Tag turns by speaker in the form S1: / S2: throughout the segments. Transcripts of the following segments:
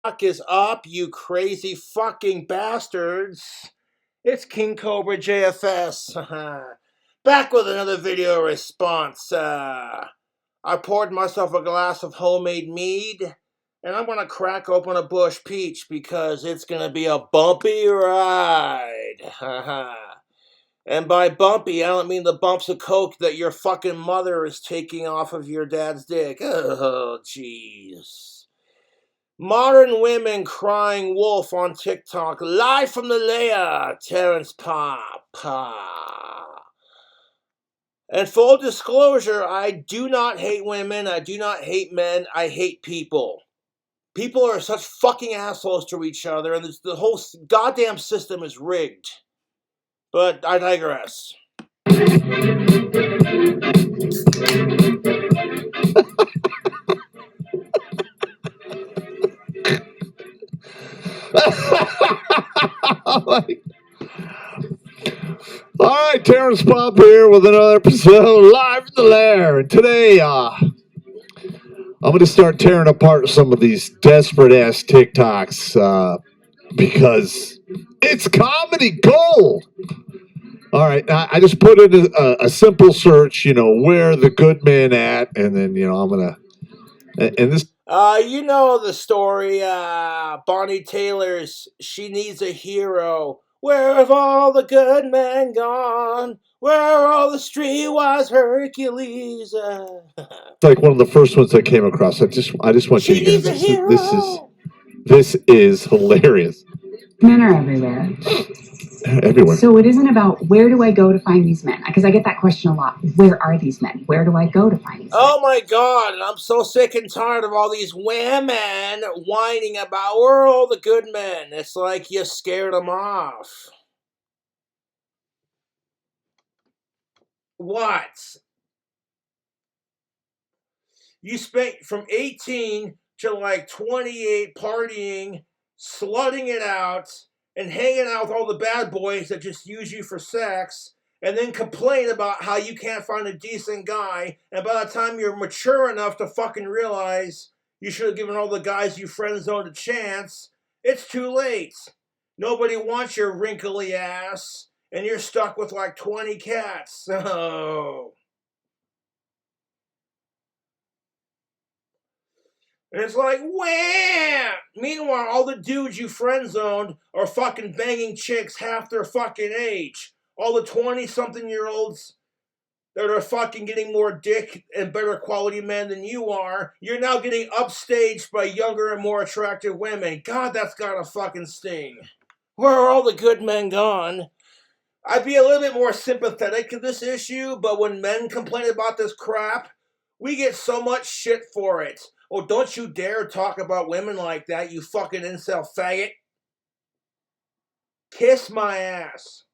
S1: What is up, you crazy fucking bastards? It's King Cobra JFS. Back with another video response. I poured myself a glass of homemade mead, and I'm gonna crack open a bush peach because it's gonna be a bumpy ride. And by bumpy, I don't mean the bumps of coke that your fucking mother is taking off of your dad's dick. Oh, jeez. Modern women crying wolf on TikTok, live from the lair, Terrence Pop. And full disclosure, I do not hate women, I do not hate men, I hate people. People are such fucking assholes to each other, and the whole goddamn system is rigged. But I digress.
S2: All right, Terrence Pop here with another episode live from the lair. Today, I'm going to start tearing apart some of these desperate ass TikToks because it's comedy gold. All right, I just put in a simple search, where are the good men at, and then I'm gonna and this.
S1: You know the story, Bonnie Taylor's She Needs a Hero. Where have all the good men gone? Where are all the streetwise Hercules?
S2: It's like one of the first ones I came across. I just want
S1: she
S2: you to
S1: needs a hero.
S2: This is hilarious.
S3: Men are everywhere.
S2: Everywhere.
S3: So it isn't about where do I go to find these men? Because I get that question a lot. Where are these men? Where do I go to find these men?
S1: Oh my God, I'm so sick and tired of all these women whining about where are all the good men. It's like you scared them off. What? You spent from 18 to like 28 partying, slutting it out, and hanging out with all the bad boys that just use you for sex, and then complain about how you can't find a decent guy, and by the time you're mature enough to fucking realize you should have given all the guys you friend zoned a chance, it's too late. Nobody wants your wrinkly ass, and you're stuck with like 20 cats. So... And it's like, wham! Meanwhile, all the dudes you friend-zoned are fucking banging chicks half their fucking age. All the 20-something-year-olds that are fucking getting more dick and better quality men than you are, you're now getting upstaged by younger and more attractive women. God, that's gotta fucking sting. Where are all the good men gone? I'd be a little bit more sympathetic to this issue, but when men complain about this crap, we get so much shit for it. Oh, don't you dare talk about women like that, you fucking incel faggot. Kiss my ass.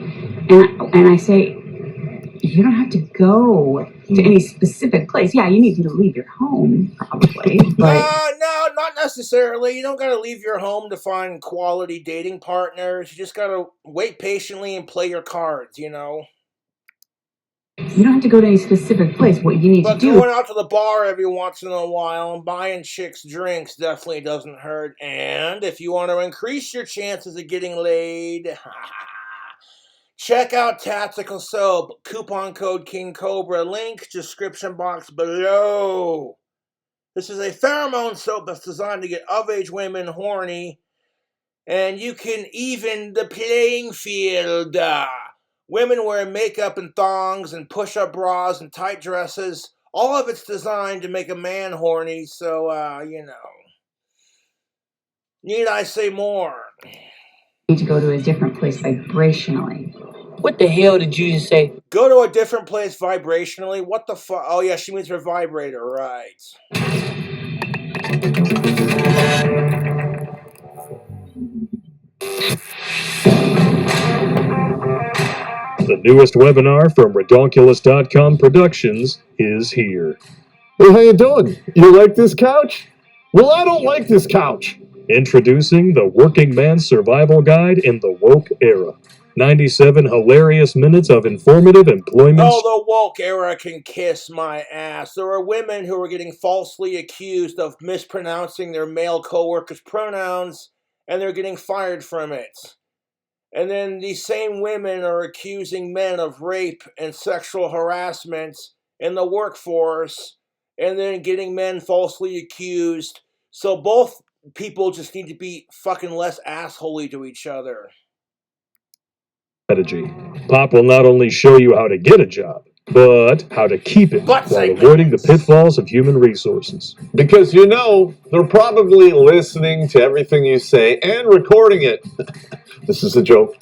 S3: And I say, you don't have to go to any specific place. Yeah, you need to leave your home, probably. But
S1: No, not necessarily. You don't gotta leave your home to find quality dating partners. You just gotta wait patiently and play your cards,
S3: You don't have to go to any specific place. What you need to do...
S1: But going out to the bar every once in a while and buying chicks drinks definitely doesn't hurt. And if you want to increase your chances of getting laid, check out Tactical Soap. Coupon code KingCobra. Link, description box below. This is a pheromone soap that's designed to get of-age women horny. And you can even the playing field. Women wear makeup and thongs and push-up bras and tight dresses. All of it's designed to make a man horny, so, Need I say more?
S3: You need to go to a different place vibrationally.
S4: What the hell did you just say?
S1: Go to a different place vibrationally? What the fuck? Oh, yeah, she means her vibrator, right.
S5: The newest webinar from Redonkulous.com Productions is here.
S2: Hey, how you doing? You like this couch? Well, I don't like this couch.
S5: Introducing the Working Man's Survival Guide in the Woke Era. 97 hilarious minutes of informative employment.
S1: Oh, the woke era can kiss my ass. There are women who are getting falsely accused of mispronouncing their male co-workers' pronouns, and they're getting fired from it. And then these same women are accusing men of rape and sexual harassment in the workforce, and then getting men falsely accused. So both people just need to be fucking less assholey to each other.
S5: Strategy. Pop will not only show you how to get a job, but how to keep it
S1: Butt
S5: while
S1: segments.
S5: avoiding the pitfalls of human resources.
S2: Because you know, they're probably listening to everything you say and recording it. This is a joke.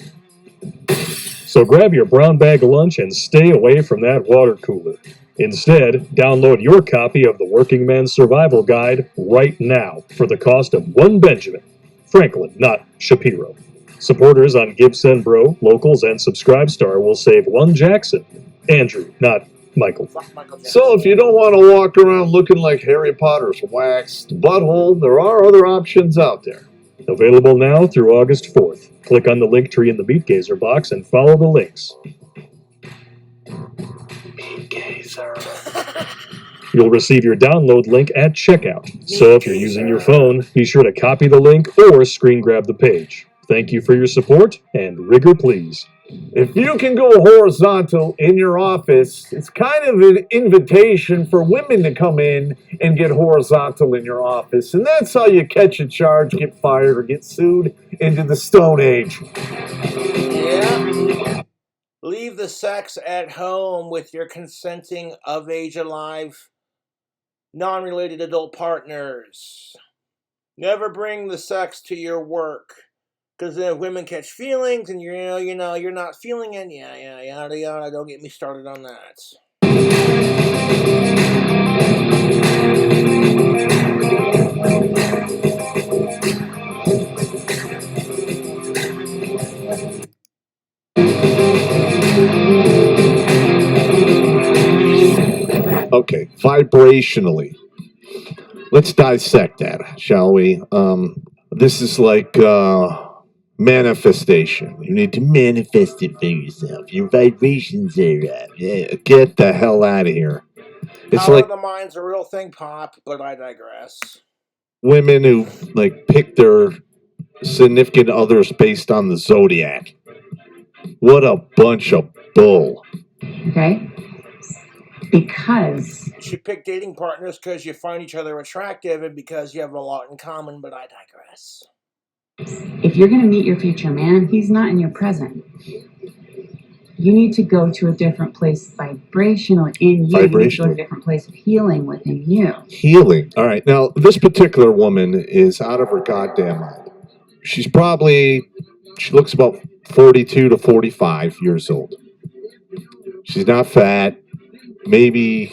S5: So grab your brown bag lunch and stay away from that water cooler. Instead, download your copy of the Working Man's Survival Guide right now for the cost of one Benjamin. Franklin, not Shapiro. Supporters on Gibson Bro, Locals, and Subscribe Star will save one Jackson. Andrew, not Michael.
S1: Fuck Michael Jackson.
S2: So if you don't want to walk around looking like Harry Potter's waxed butthole, there are other options out there.
S5: Available now through August 4th. Click on the link tree in the Meat Gazer box and follow the links.
S2: Meat Gazer.
S5: You'll receive your download link at checkout. So if you're using your phone, be sure to copy the link or screen grab the page. Thank you for your support, and rigor please.
S2: If you can go horizontal in your office, it's kind of an invitation for women to come in and get horizontal in your office. And that's how you catch a charge, get fired, or get sued into the Stone Age.
S1: Yeah. Leave the sex at home with your consenting, of age, alive, non-related adult partners. Never bring the sex to your work. Because then if women catch feelings and you're not feeling it, yada yada, don't get me started on that.
S2: Okay, vibrationally. Let's dissect that, shall we? This is like manifestation. You need to manifest it for yourself. Your vibrations are up. Yeah, get the hell out of here. It's
S1: Power
S2: like
S1: of the mind's a real thing, Pop, but I digress.
S2: women who like pick their significant others based on the zodiac. What a bunch of bull.
S3: Okay? Because
S1: You should pick dating partners because you find each other attractive and because you have a lot in common, but I digress.
S3: if you're going to meet your future man, he's not in your present. You need to go to a different place vibrational in you. You need to go to a different place of healing within you.
S2: Healing. All right. Now, this particular woman is out of her goddamn mind. She looks about 42 to 45 years old. She's not fat. Maybe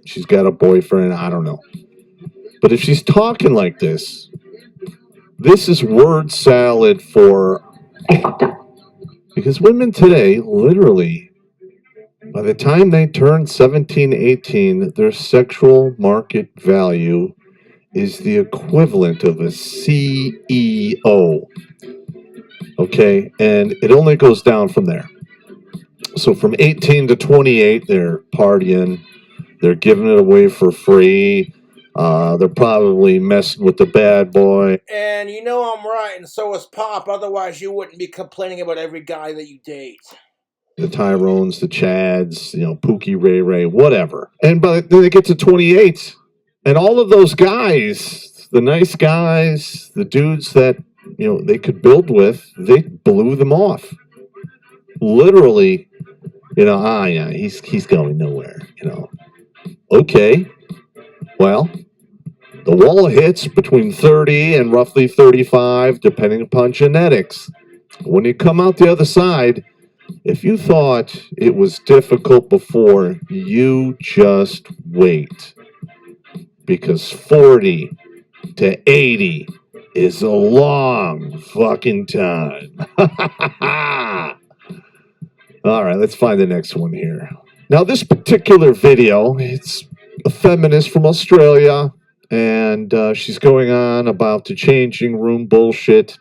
S2: she's got a boyfriend. I don't know. But if she's talking like this is word salad for... Because women today, literally, by the time they turn 17, 18, their sexual market value is the equivalent of a CEO. Okay? And it only goes down from there. So from 18 to 28, they're partying. They're giving it away for free. They're probably messing with the bad boy.
S1: And you know I'm right, and so is Pop. Otherwise, you wouldn't be complaining about every guy that you date.
S2: The Tyrones, the Chads, Pookie, Ray, whatever. And then they get to 28, and all of those guys, the nice guys, the dudes that they could build with, they blew them off. Literally, yeah, he's going nowhere. Okay, well, the wall hits between 30 and roughly 35, depending upon genetics. When you come out the other side, if you thought it was difficult before, you just wait. Because 40 to 80 is a long fucking time. All right, let's find the next one here. Now, this particular video, it's a feminist from Australia, and she's going on about the changing room bullshit,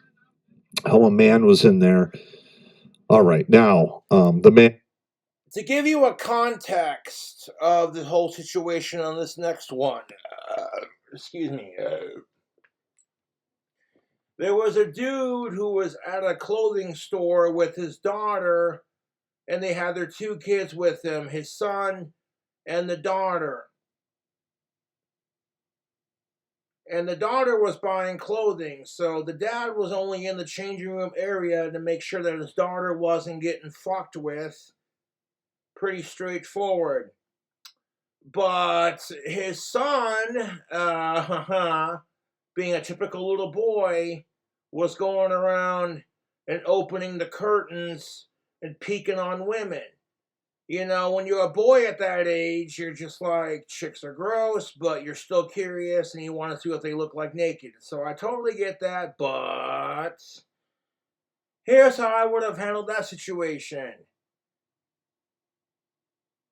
S2: how a man was in there All right, now the man.
S1: To give you a context of the whole situation on this next one, excuse me, there was a dude who was at a clothing store with his daughter, and they had their 2 kids with him, his son and the daughter. And the daughter was buying clothing, so the dad was only in the changing room area to make sure that his daughter wasn't getting fucked with. Pretty straightforward. But his son, being a typical little boy, was going around and opening the curtains and peeking on women. You know, when you're a boy at that age, you're just like, chicks are gross, but you're still curious and you want to see what they look like naked. So I totally get that, but here's how I would have handled that situation.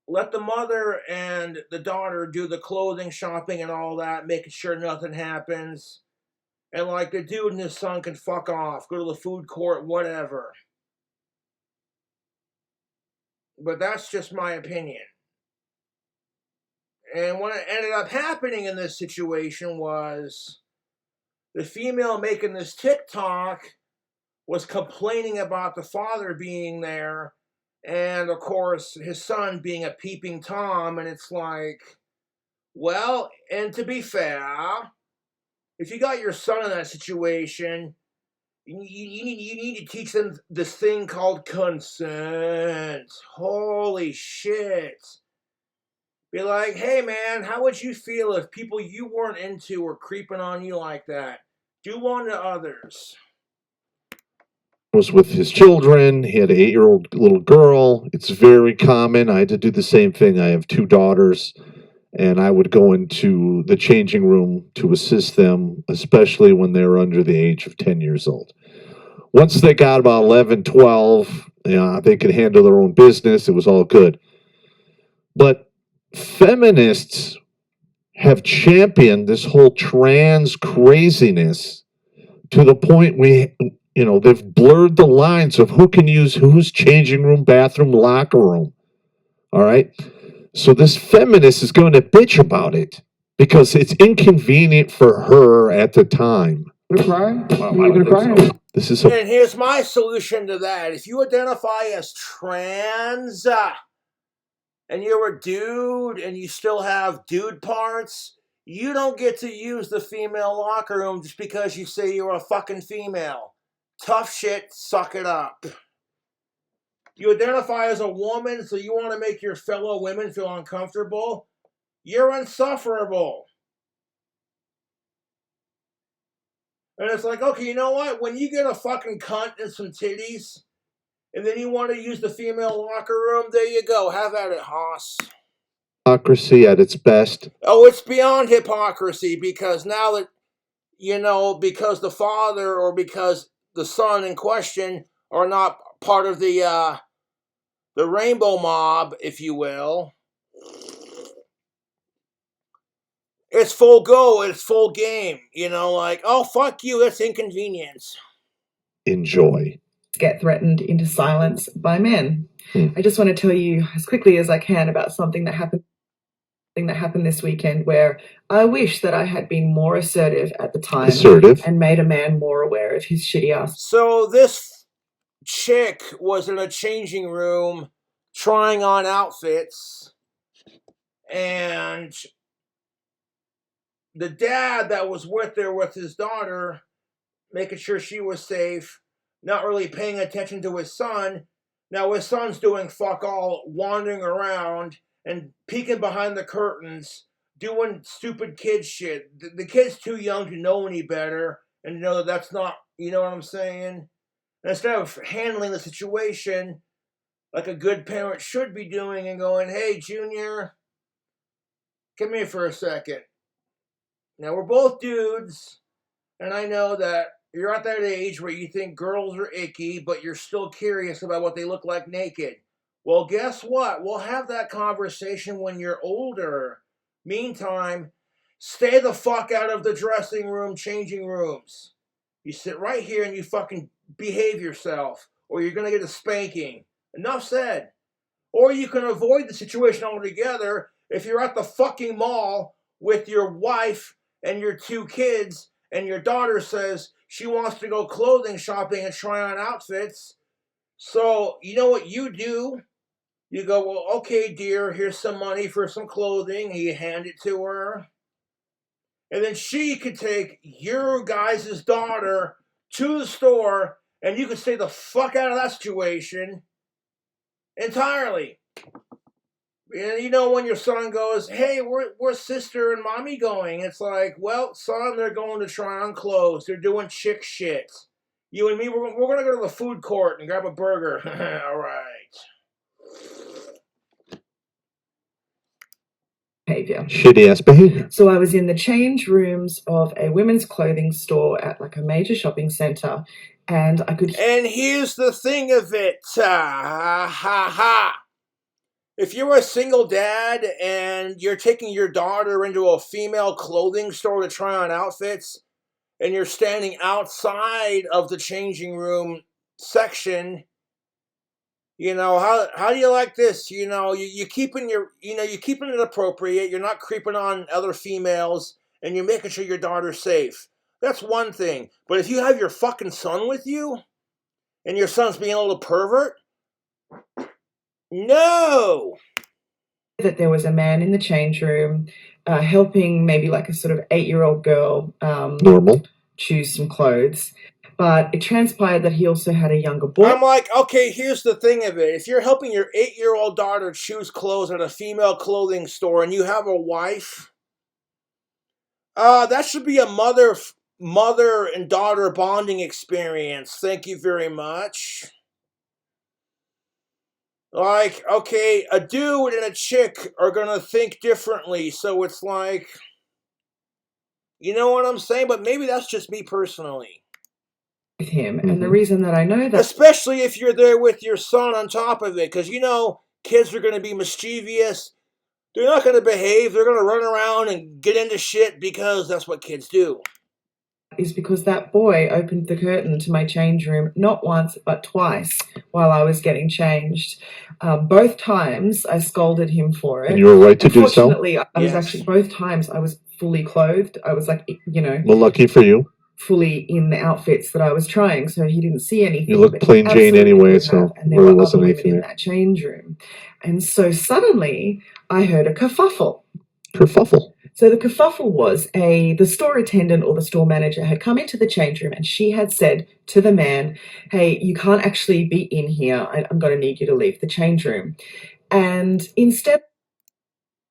S1: Let the mother and the daughter do the clothing shopping and all that, making sure nothing happens. And like the dude and his son can fuck off, go to the food court, whatever. But that's just my opinion. And what ended up happening in this situation was the female making this TikTok was complaining about the father being there, and of course his son being a peeping Tom, and it's like, well, and to be fair, if you got your son in that situation, you need to teach them this thing called consent. Holy shit. Be like, hey man, how would you feel if people you weren't into were creeping on you like that? Do one to others.
S2: Was with his children. He had an 8-year-old little girl. It's very common. I had to do the same thing. I have 2 daughters, and I would go into the changing room to assist them, especially when they were under the age of 10 years old. Once they got about 11, 12, they could handle their own business. It was all good. But feminists have championed this whole trans craziness to the point they've blurred the lines of who can use whose changing room, bathroom, locker room. All right. So this feminist is going to bitch about it because it's inconvenient for her at the time. This is
S1: And here's my solution to that. If you identify as trans and you're a dude and you still have dude parts, you don't get to use the female locker room just because you say you're a fucking female. Tough shit, suck it up. You identify as a woman, so you want to make your fellow women feel uncomfortable? You're insufferable. And it's like, okay, you know what? When you get a fucking cunt and some titties, and then you want to use the female locker room, there you go. Have at it, Haas.
S2: Hypocrisy at its best.
S1: Oh, it's beyond hypocrisy, because now that, because the father or because the son in question are not part of the rainbow mob, if you will. It's full go, it's full game, like, oh, fuck you, that's inconvenience.
S2: Enjoy.
S6: Get threatened into silence by men. I just want to tell you as quickly as I can about something that happened this weekend where I wish that I had been more assertive at the time and made a man more aware of his shitty ass.
S1: So this chick was in a changing room trying on outfits, and the dad that was with her with his daughter, making sure she was safe, not really paying attention to his son. Now his son's doing fuck all, wandering around and peeking behind the curtains, doing stupid kid shit. The kid's too young to know any better and to know that that's not, you know what I'm saying? And instead of handling the situation like a good parent should be doing and going, hey, Junior, come here for a second. Now, we're both dudes, and I know that you're at that age where you think girls are icky, but you're still curious about what they look like naked. Well, guess what? We'll have that conversation when you're older. Meantime, stay the fuck out of the dressing room, changing rooms. You sit right here and you fucking behave yourself. or you're going to get a spanking. Enough said. Or you can avoid the situation altogether if you're at the fucking mall with your wife and your 2 kids, and your daughter says she wants to go clothing shopping and try on outfits. So, you know what you do? You go, well, okay, dear, here's some money for some clothing. And you hand it to her. And then she could take your guys' daughter to the store, and you could stay the fuck out of that situation entirely. And you know, when your son goes, hey, where's sister and mommy going? It's like, well, son, they're going to try on clothes. They're doing chick shit. You and me, we're going to go to the food court and grab a burger. All right.
S6: Behavior.
S2: Shitty ass behavior.
S6: So I was in the change rooms of a women's clothing store at like a major shopping center, and I could.
S1: And here's the thing of it. If you're a single dad and you're taking your daughter into a female clothing store to try on outfits, and you're standing outside of the changing room section, you know, how do you like this? You know, you're keeping it appropriate. You're not creeping on other females, and you're making sure your daughter's safe. That's one thing. But if you have your fucking son with you, and your son's being a little pervert, no.
S6: That there was a man in the change room helping maybe like a sort of 8-year-old girl
S2: normal
S6: choose some clothes. But it transpired that he also had a younger boy.
S1: I'm like, okay, here's the thing of it. If you're helping your 8-year-old daughter choose clothes at a female clothing store and you have a wife, that should be a mother and daughter bonding experience. Thank you very much. Like, okay, a dude and a chick are going to think differently. So it's like, you know what I'm saying? But maybe that's just me personally.
S6: With him. And the reason that I know that,
S1: especially if you're there with your son on top of it, because you know kids are going to be mischievous. They're not going to behave. They're going to run around and get into shit because that's what kids do.
S6: Is because that boy opened the curtain to my change room not once but twice while I was getting changed. Both times I scolded him for it.
S2: And you were right to do so.
S6: Unfortunately, I was actually, both times I was fully clothed. I was like, you know.
S2: Well, lucky for you.
S6: Fully in the outfits that I was trying, so he didn't see anything.
S2: You look plain Jane anyway, so
S6: and there were other women in that change room. And so suddenly I heard a kerfuffle.
S2: Kerfuffle. So
S6: the kerfuffle was the store attendant or the store manager had come into the change room and she had said to the man, hey, you can't actually be in here. I'm going to need you to leave the change room. And instead of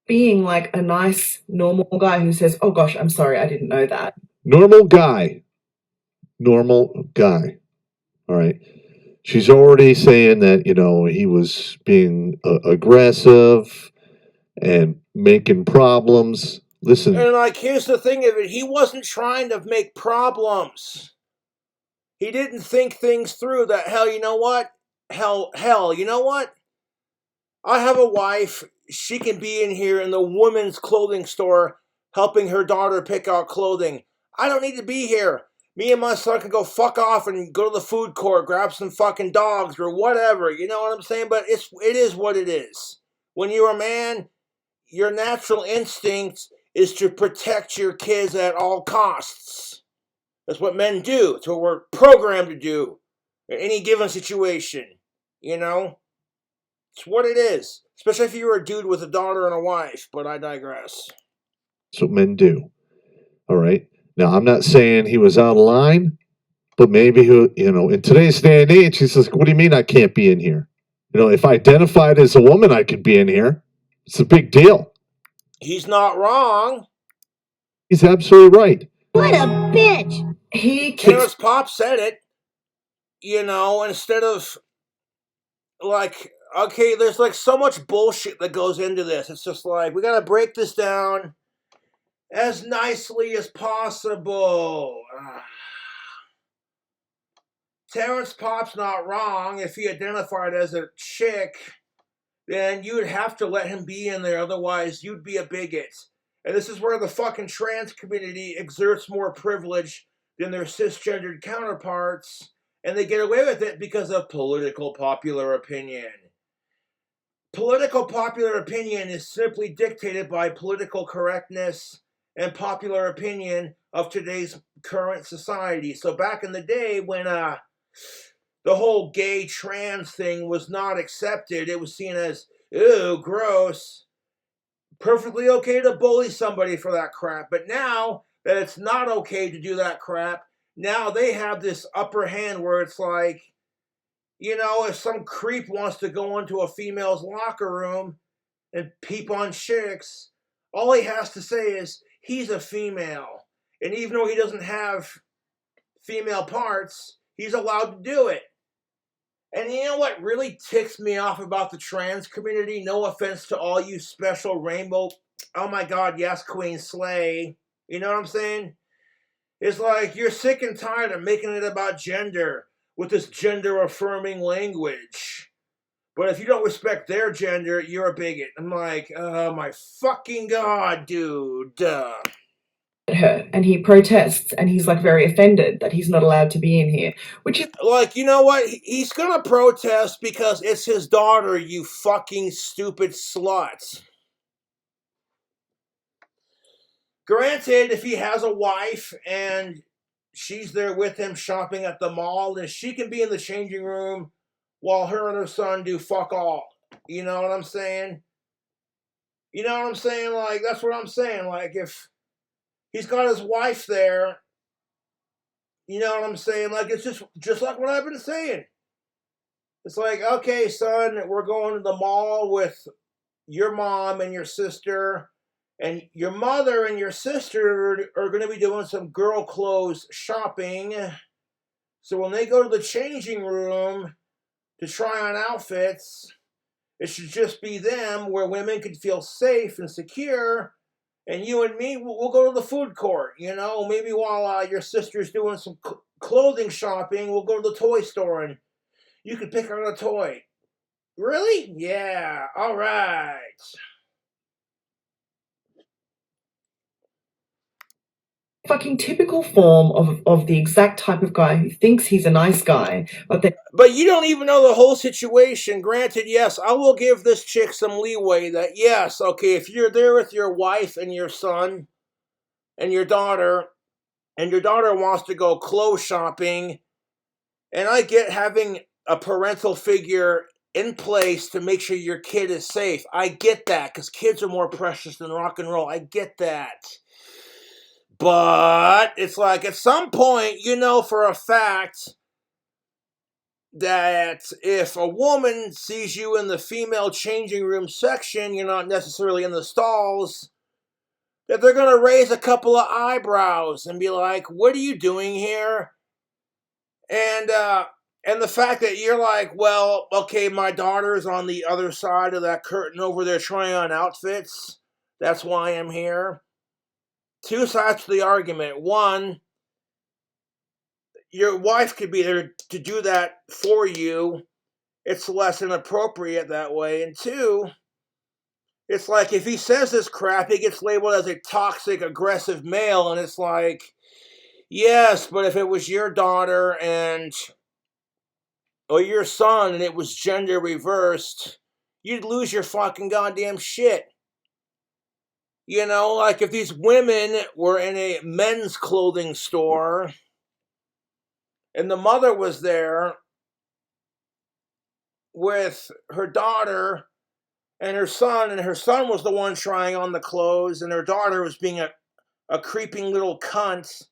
S6: being like a nice, normal guy who says, oh gosh, I'm sorry, I didn't know that.
S2: Normal guy. All right. She's already saying that, you know, he was being aggressive and making problems. Listen.
S1: And like, here's the thing of it. He wasn't trying to make problems. He didn't think things through that, hell, you know what? Hell, you know what? I have a wife. She can be in here in the women's clothing store helping her daughter pick out clothing. I don't need to be here. Me and my son can go fuck off and go to the food court, grab some fucking dogs or whatever. You know what I'm saying? But it is what it is. When you're a man, your natural instinct is to protect your kids at all costs. That's what men do. It's what we're programmed to do in any given situation. You know? It's what it is. Especially if you're a dude with a daughter and a wife. But I digress.
S2: That's what men do. All right. Now, I'm not saying he was out of line, but maybe, you know, in today's day and age, he says, what do you mean I can't be in here? You know, if I identified as a woman, I could be in here. It's a big deal.
S1: He's not wrong.
S2: He's absolutely right.
S7: What a bitch.
S1: Terrence Pop said it. You know, instead of, like, okay, there's like so much bullshit that goes into this. It's just like, we got to break this down as nicely as possible. Terrence Pop's not wrong. If he identified as a chick, then you'd have to let him be in there. Otherwise, you'd be a bigot. And this is where the fucking trans community exerts more privilege than their cisgendered counterparts. And they get away with it because of political popular opinion. Political popular opinion is simply dictated by political correctness and popular opinion of today's current society. So back in the day when the whole gay trans thing was not accepted, it was seen as, ew, gross. Perfectly okay to bully somebody for that crap. But now that it's not okay to do that crap, now they have this upper hand where it's like, you know, if some creep wants to go into a female's locker room and peep on chicks, all he has to say is he's a female. And even though he doesn't have female parts, he's allowed to do it. And you know what really ticks me off about the trans community? No offense to all you special rainbow, oh my God, yes, Queen Slay. You know what I'm saying? It's like you're sick and tired of making it about gender with this gender-affirming language. But if you don't respect their gender, you're a bigot. I'm like, oh my fucking God, dude.
S6: Her, and he protests, and he's like very offended that he's not allowed to be in here, which is
S1: like, you know what? He's gonna protest because it's his daughter, you fucking stupid slut. Granted, if he has a wife and she's there with him shopping at the mall, then she can be in the changing room while her and her son do fuck all. You know what I'm saying? You know what I'm saying? Like, that's what I'm saying. Like, if he's got his wife there, you know what I'm saying? Like, it's just like what I've been saying. It's like, okay, son, we're going to the mall with your mom and your sister, and your mother and your sister are going to be doing some girl clothes shopping. So when they go to the changing room to try on outfits, it should just be them where women can feel safe and secure. And you and me, we'll go to the food court, you know, maybe while your sister's doing some clothing shopping, we'll go to the toy store and you can pick out a toy. Really? Yeah, all right.
S6: fucking typical form of the exact type of guy who thinks he's a nice guy,
S1: but you don't even know the whole situation. Granted, yes, I will give this chick some leeway that, yes, okay, if you're there with your wife and your son and your daughter wants to go clothes shopping, and I get having a parental figure in place to make sure your kid is safe. I get that, because kids are more precious than rock and roll. I get that. But it's like at some point, you know for a fact that if a woman sees you in the female changing room section, you're not necessarily in the stalls, that they're going to raise a couple of eyebrows and be like, what are you doing here? And the fact that you're like, well, okay, my daughter's on the other side of that curtain over there trying on outfits. That's why I'm here. Two sides to the argument. One, your wife could be there to do that for you. It's less inappropriate that way. And two, it's like if he says this crap, he gets labeled as a toxic, aggressive male. And it's like, yes, but if it was your daughter or your son and it was gender reversed, you'd lose your fucking goddamn shit. You know, like if these women were in a men's clothing store and the mother was there with her daughter and her son was the one trying on the clothes, and her daughter was being a creeping little cunt,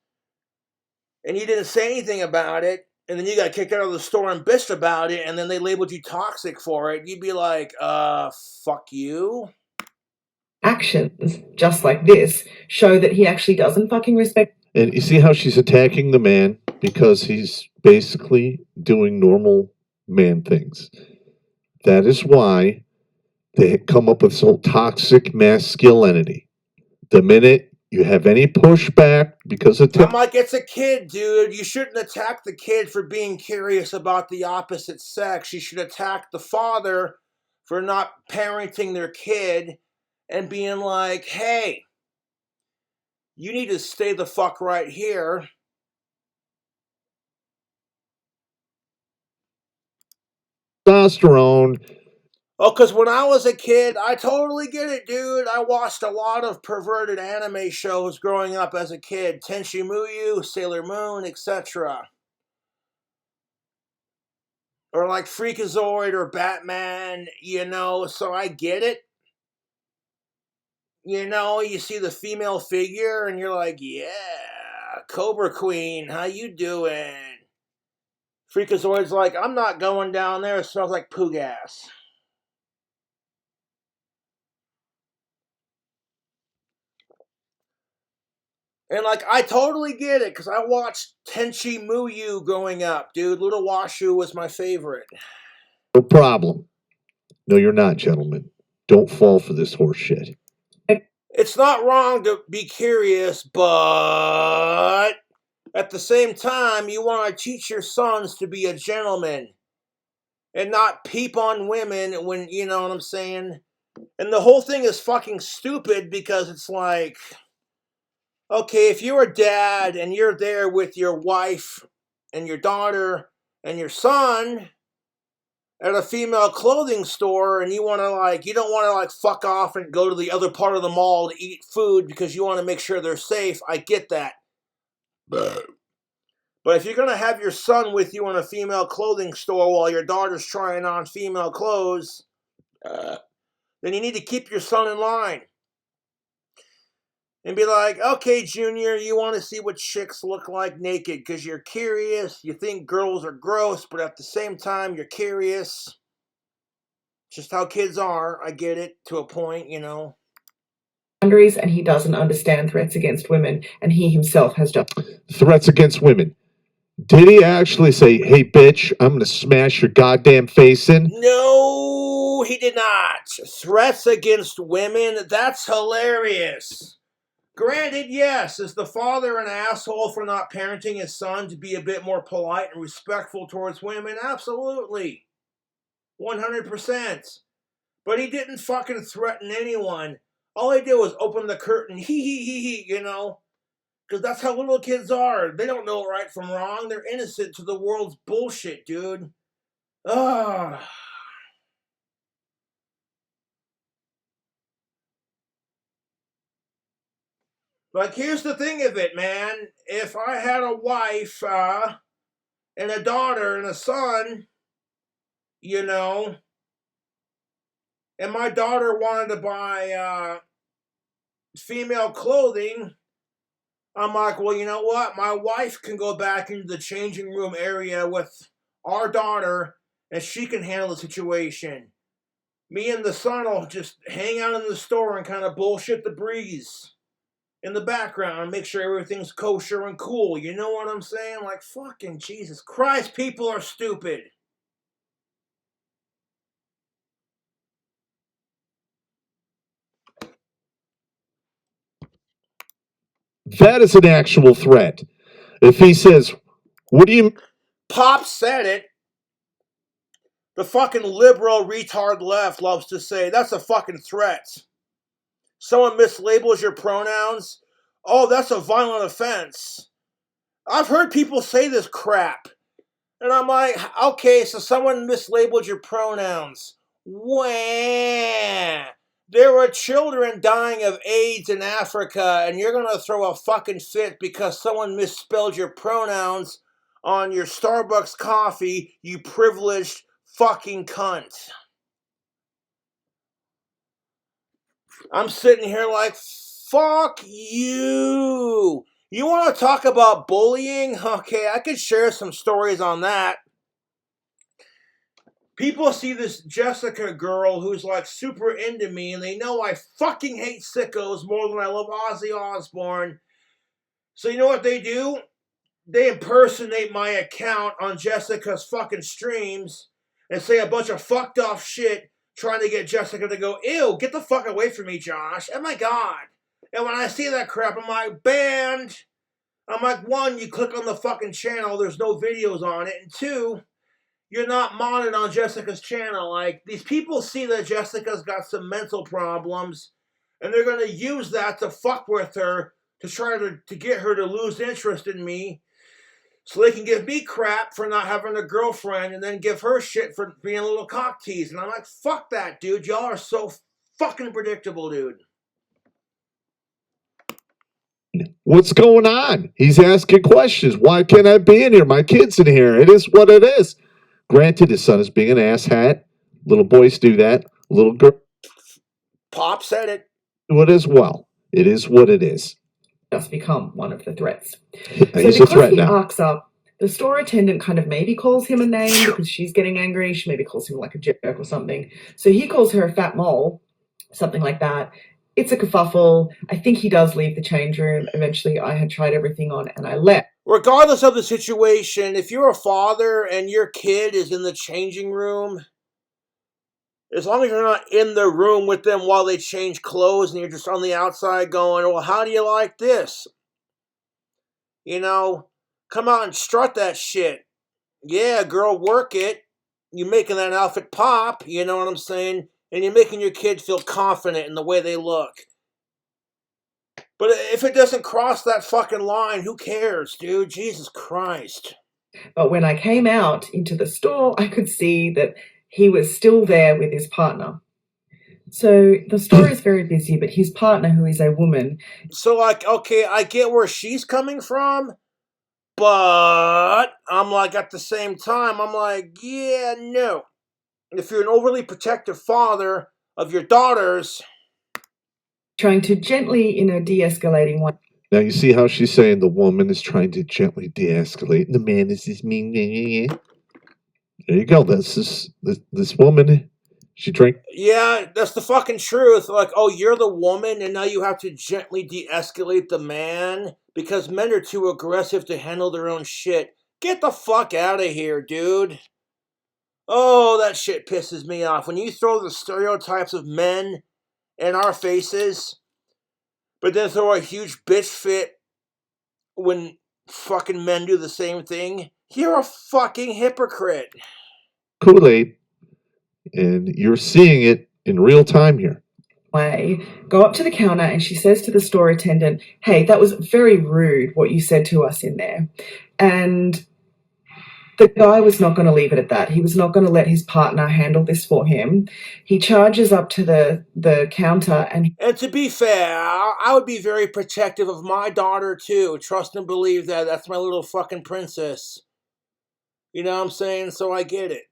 S1: and you didn't say anything about it, and then you got kicked out of the store and bitched about it, and then they labeled you toxic for it, you'd be like, fuck you.
S6: actions just like this show that he actually doesn't fucking respect.
S2: And you see how she's attacking the man because he's basically doing normal man things. That is why they come up with this whole toxic masculinity. The minute you have any pushback because of
S1: I'm like, it's a kid, dude. You shouldn't attack the kid for being curious about the opposite sex. You should attack the father for not parenting their kid and being like, hey, you need to stay the fuck right here.
S2: testosterone.
S1: Oh, because when I was a kid, I totally get it, dude. I watched a lot of perverted anime shows growing up as a kid. Tenchi Muyo, Sailor Moon, etc. Or like Freakazoid or Batman, you know, so I get it. You know, you see the female figure and you're like, yeah, Cobra Queen, how you doing? Freakazoid's like, I'm not going down there, it smells like poo gas. And like, I totally get it, because I watched Tenchi Muyo growing up, dude. Little Washu was my favorite.
S2: No problem. No, you're not, gentlemen. Don't fall for this horse shit.
S1: It's not wrong to be curious, but at the same time, you want to teach your sons to be a gentleman and not peep on women when, you know what I'm saying? And the whole thing is fucking stupid, because it's like, okay, if you're a dad and you're there with your wife and your daughter and your son at a female clothing store, and you want to like, you don't want to like fuck off and go to the other part of the mall to eat food because you want to make sure they're safe, I get that. But if you're going to have your son with you in a female clothing store while your daughter's trying on female clothes, then you need to keep your son in line. And be like, okay, Junior, you want to see what chicks look like naked because you're curious. You think girls are gross, but at the same time, you're curious. Just how kids are. I get it to a point, you know.
S6: Boundaries, and he doesn't understand threats against women, and he himself has done
S2: threats against women. Did he actually say, hey, bitch, I'm going to smash your goddamn face in?
S1: No, he did not. Threats against women? That's hilarious. Granted, yes, is the father an asshole for not parenting his son to be a bit more polite and respectful towards women? Absolutely. 100%. But he didn't fucking threaten anyone. All he did was open the curtain, hee, you know? Because that's how little kids are. They don't know right from wrong. They're innocent to the world's bullshit, dude. Ugh. Like, here's the thing of it, man. If I had a wife and a daughter and a son, you know, and my daughter wanted to buy female clothing, I'm like, well, you know what? My wife can go back into the changing room area with our daughter, and she can handle the situation. Me and the son will just hang out in the store and kind of bullshit the breeze in the background and make sure everything's kosher and cool. You know what I'm saying? Like, fucking Jesus Christ, people are stupid.
S2: That is an actual threat. If he says, what do you...
S1: Pop said it. The fucking liberal retard left loves to say, that's a fucking threat. Someone mislabels your pronouns. Oh, that's a violent offense. I've heard people say this crap. And I'm like, okay, so someone mislabeled your pronouns. Wah! There were children dying of AIDS in Africa, and you're going to throw a fucking fit because someone misspelled your pronouns on your Starbucks coffee, you privileged fucking cunt. I'm sitting here like, fuck you. You want to talk about bullying? Okay, I could share some stories on that. People see this Jessica girl who's like super into me, and they know I fucking hate sickos more than I love Ozzy Osbourne. So you know what they do? They impersonate my account on Jessica's fucking streams and say a bunch of fucked off shit trying to get Jessica to go, ew, get the fuck away from me, Josh. Oh my God. And when I see that crap, I'm like, banned. I'm like, one, you click on the fucking channel, there's no videos on it. And two, you're not modded on Jessica's channel. Like, these people see that Jessica's got some mental problems, and they're going to use that to fuck with her to try to get her to lose interest in me. So they can give me crap for not having a girlfriend and then give her shit for being a little cock tease. And I'm like, fuck that, dude. Y'all are so fucking predictable, dude.
S2: What's going on? He's asking questions. Why can't I be in here? My kid's in here. It is what it is. Granted, his son is being an asshat. Little boys do that. Little girl.
S1: Pop said it.
S2: Do it as well. It is what it is.
S6: Just become one of the threats.
S2: He's
S6: so
S2: a threat
S6: because he
S2: now.
S6: arcs up, the store attendant kind of maybe calls him a name because she's getting angry. She maybe calls him like a jerk or something. So he calls her a fat mole, something like that. It's a kerfuffle. I think he does leave the change room. Eventually, I had tried everything on and I left.
S1: Regardless of the situation, if you're a father and your kid is in the changing room, as long as you're not in the room with them while they change clothes and you're just on the outside going, well, how do you like this? You know, come out and strut that shit. Yeah, girl, work it. You're making that outfit pop, you know what I'm saying? And you're making your kid feel confident in the way they look. But if it doesn't cross that fucking line, who cares, dude? Jesus Christ.
S6: But when I came out into the store, I could see that he was still there with his partner. So the store is very busy, but his partner, who is a woman.
S1: So, like, okay, I get where she's coming from, but I'm like, at the same time, I'm like, yeah, no. If you're an overly protective father of your daughters,
S6: Trying to gently, in a de-escalating way.
S2: Now you see how she's saying the woman is trying to gently de-escalate. The man is this mean. There you go. That's this woman. She drank.
S1: yeah, that's the fucking truth. Like, oh, you're the woman, and now you have to gently de-escalate the man because men are too aggressive to handle their own shit. Get the fuck out of here, dude. Oh, that shit pisses me off. When you throw the stereotypes of men in our faces, but then throw a huge bitch fit when fucking men do the same thing, you're a fucking hypocrite.
S2: Kool-Aid, and you're seeing it in real time here.
S6: Way, go up to the counter and she says to the store attendant, hey, that was very rude what you said to us in there. And the guy was not going to leave it at that. He was not going to let his partner handle this for him. He charges up to the counter and
S1: to be fair, I would be very protective of my daughter too. Trust and believe that. That's my little fucking princess. You know what I'm saying? So I get it.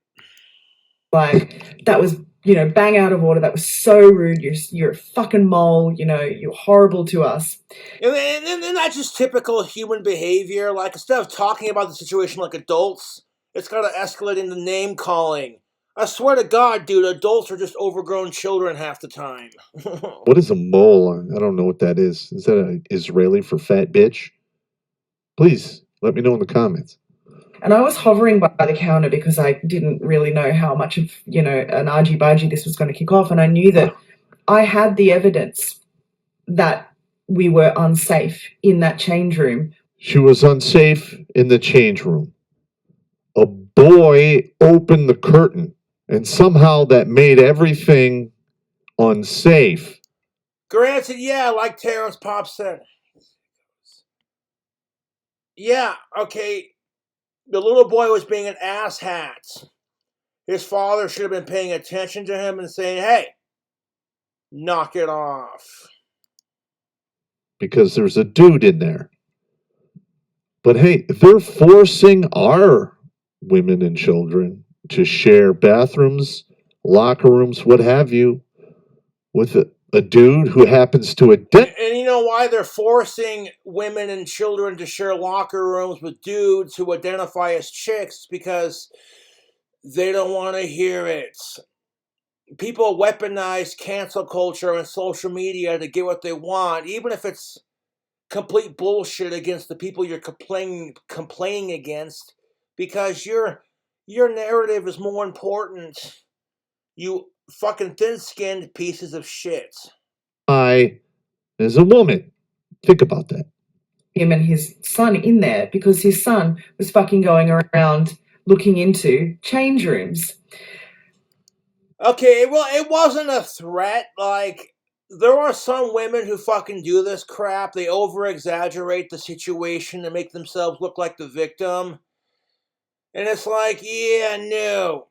S6: Like, that was, bang out of order. That was so rude. You're a fucking mole. You're horrible to us.
S1: And that's just typical human behavior. Like, instead of talking about the situation like adults, it's got to escalate into name calling. I swear to God, dude, adults are just overgrown children half the time.
S2: What is a mole? I don't know what that is. Is that an Israeli for fat bitch? Please let me know in the comments.
S6: And I was hovering by the counter because I didn't really know how much of, an argy-bargy this was going to kick off. And I knew that I had the evidence that we were unsafe in that change room.
S2: She was unsafe in the change room. A boy opened the curtain, and somehow that made everything unsafe.
S1: Granted, yeah, like Terrence Pop said. Yeah, okay. The little boy was being an asshat. His father should have been paying attention to him and saying, hey, knock it off.
S2: Because there's a dude in there. But hey, they're forcing our women and children to share bathrooms, locker rooms, what have you, with a dude who happens to
S1: And you know why they're forcing women and children to share locker rooms with dudes who identify as chicks? Because they don't want to hear it. People weaponize cancel culture and social media to get what they want, even if it's complete bullshit against the people you're complaining against, because your narrative is more important. You fucking thin-skinned pieces of shit.
S2: I, as a woman, think about that.
S6: Him and his son in there because his son was fucking going around looking into change rooms.
S1: Okay, well, it wasn't a threat. Like, there are some women who fucking do this crap. They over-exaggerate the situation to make themselves look like the victim. And it's like, yeah, no.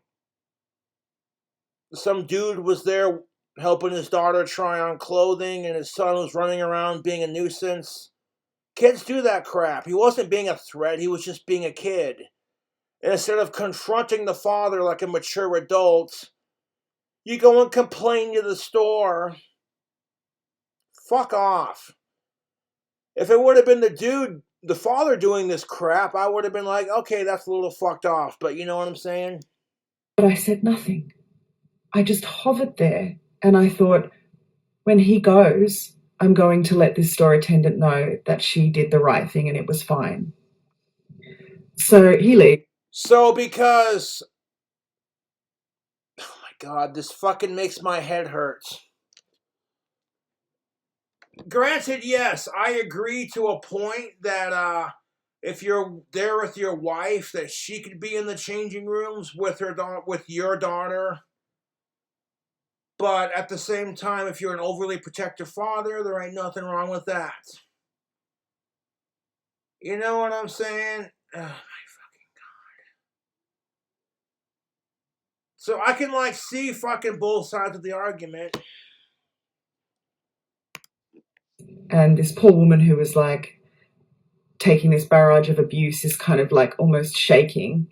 S1: Some dude was there helping his daughter try on clothing, and his son was running around being a nuisance. Kids do that crap. He wasn't being a threat, he was just being a kid. And instead of confronting the father like a mature adult, you go and complain to the store. Fuck off. If it would have been the dude, the father doing this crap, I would have been like, okay, that's a little fucked off, but you know what I'm saying?
S6: But I said nothing. I just hovered there, and I thought, when he goes, I'm going to let this store attendant know that she did the right thing and it was fine. So he leaves.
S1: So because, oh my God, this fucking makes my head hurt. Granted, yes, I agree to a point that if you're there with your wife, that she could be in the changing rooms with your daughter. But at the same time, if you're an overly protective father, there ain't nothing wrong with that. You know what I'm saying? Oh my fucking God. So I can like see fucking both sides of the argument.
S6: And this poor woman who was like taking this barrage of abuse is kind of like almost shaking.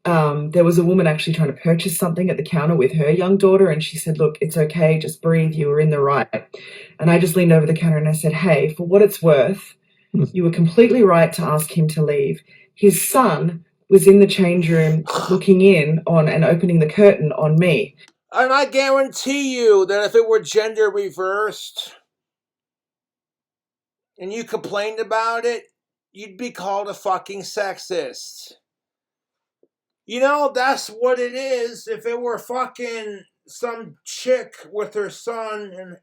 S6: There was a woman actually trying to purchase something at the counter with her young daughter, and she said, look, it's okay, just breathe, you were in the right. And I just leaned over the counter and I said, hey, for what it's worth, you were completely right to ask him to leave. His son was in the change room looking in on and opening the curtain on me.
S1: And I guarantee you that if it were gender reversed and you complained about it, you'd be called a fucking sexist. You know, that's what it is. If it were fucking some chick with her son and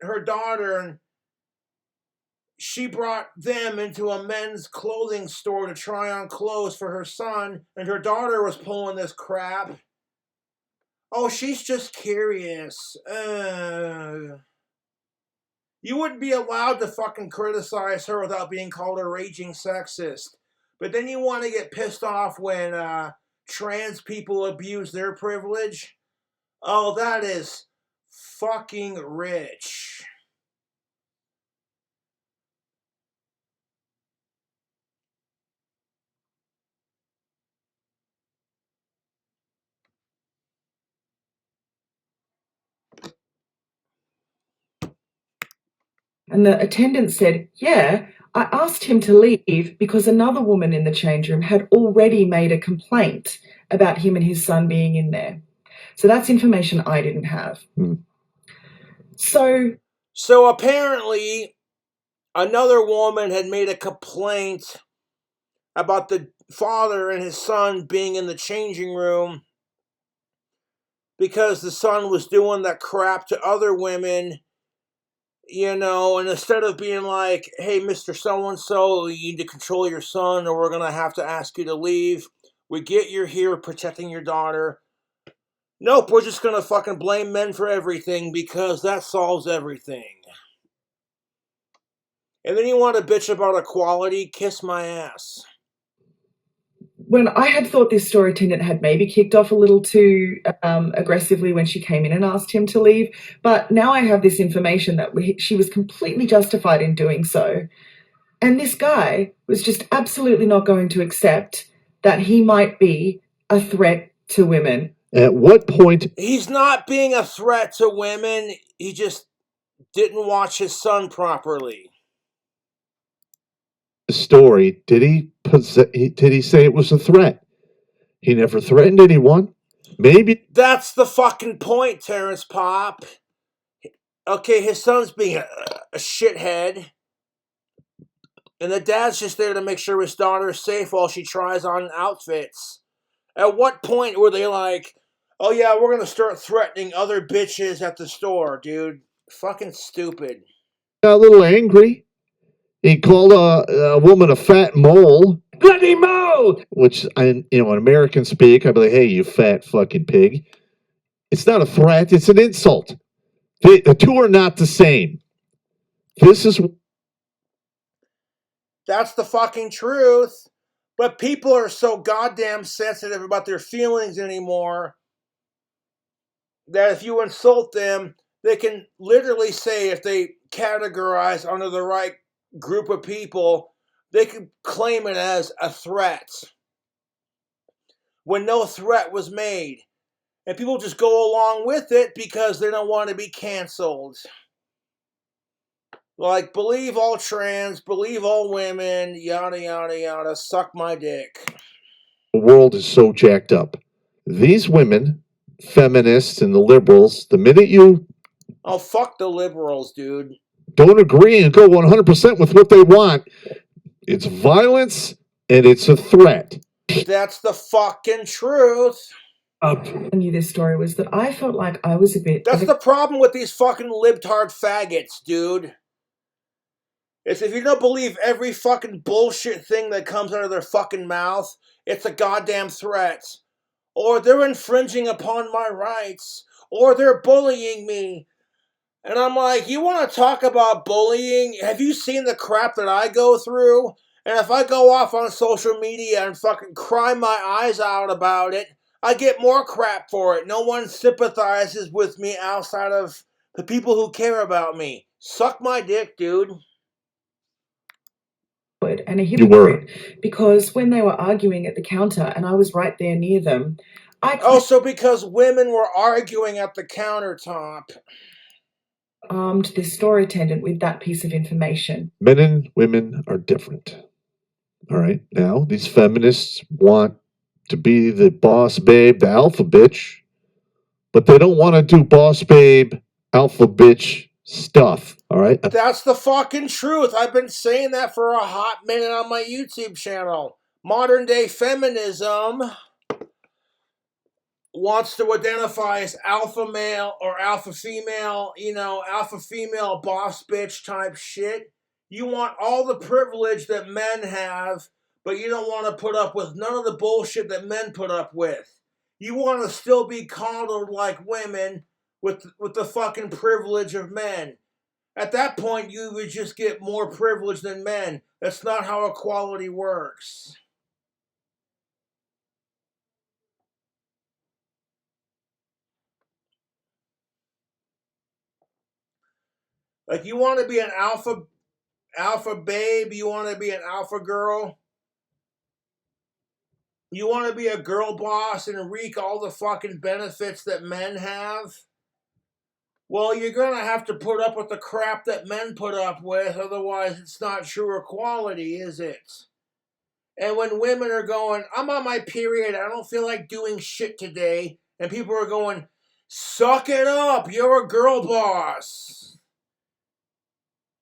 S1: her daughter, and she brought them into a men's clothing store to try on clothes for her son, and her daughter was pulling this crap. Oh, she's just curious. You wouldn't be allowed to fucking criticize her without being called a raging sexist. But then you want to get pissed off when trans people abuse their privilege? Oh, that is fucking rich.
S6: And the attendant said, yeah, I asked him to leave because another woman in the change room had already made a complaint about him and his son being in there. So that's information I didn't have. So
S1: apparently, another woman had made a complaint about the father and his son being in the changing room because the son was doing that crap to other women. You know, and instead of being like, hey, Mr. So-and-so, you need to control your son or we're going to have to ask you to leave. We get you're here protecting your daughter. Nope, we're just going to fucking blame men for everything because that solves everything. And then you want to bitch about equality? Kiss my ass.
S6: when I had thought this store attendant had maybe kicked off a little too aggressively when she came in and asked him to leave, but now I have this information that she was completely justified in doing so. And this guy was just absolutely not going to accept that he might be a threat to women.
S2: At what point?
S1: He's not being a threat to women. He just didn't watch his son properly.
S2: Story, did he say it was a threat? He never threatened anyone. Maybe
S1: that's the fucking point, Terrence Pop. Okay, his son's being a shithead, and the dad's just there to make sure his daughter's safe while she tries on outfits. At what point were they like, oh yeah, we're gonna start threatening other bitches at the store, dude? Fucking stupid.
S2: Got a little angry. He called a woman a fat mole. Bloody mole! Which, in American speak, I'd be like, hey, you fat fucking pig. It's not a threat, it's an insult. The two are not the same.
S1: That's the fucking truth. But people are so goddamn sensitive about their feelings anymore that if you insult them, they can literally say, if they categorize under the right group of people, they can claim it as a threat when no threat was made. And people just go along with it because they don't want to be canceled. Like, believe all trans, believe all women, yada, yada, yada, suck my dick.
S2: The world is so jacked up. These women, feminists and the liberals, the minute you
S1: Oh, fuck the liberals, dude.
S2: don't agree and go 100% with what they want, it's violence and it's a threat.
S1: That's the fucking truth.
S6: I knew this story was that I felt like I was a bit...
S1: That's the problem with these fucking libtard faggots, dude. It's if you don't believe every fucking bullshit thing that comes out of their fucking mouth, it's a goddamn threat. Or they're infringing upon my rights. Or they're bullying me. And I'm like, you want to talk about bullying? Have you seen the crap that I go through? And if I go off on social media and fucking cry my eyes out about it, I get more crap for it. No one sympathizes with me outside of the people who care about me. Suck my dick, dude.
S6: And a hypocrite, because when they were arguing at the counter and I was right there near them,
S1: Also because women were arguing at the countertop.
S6: Armed this store attendant with that piece of information.
S2: Men and women are different. All right. Now, these feminists want to be the boss babe, the alpha bitch, but they don't want to do boss babe, alpha bitch stuff. All right.
S1: That's the fucking truth. I've been saying that for a hot minute on my YouTube channel. Modern day feminism wants to identify as alpha male or alpha female, alpha female boss bitch type shit. You want all the privilege that men have, but you don't want to put up with none of the bullshit that men put up with. You want to still be coddled like women with the fucking privilege of men. At that point, you would just get more privilege than men. That's not how equality works. Like, you want to be an alpha babe, you want to be an alpha girl, you want to be a girl boss and reap all the fucking benefits that men have, well, you're going to have to put up with the crap that men put up with, otherwise it's not true equality, is it? And when women are going, I'm on my period, I don't feel like doing shit today, and people are going, suck it up, you're a girl boss.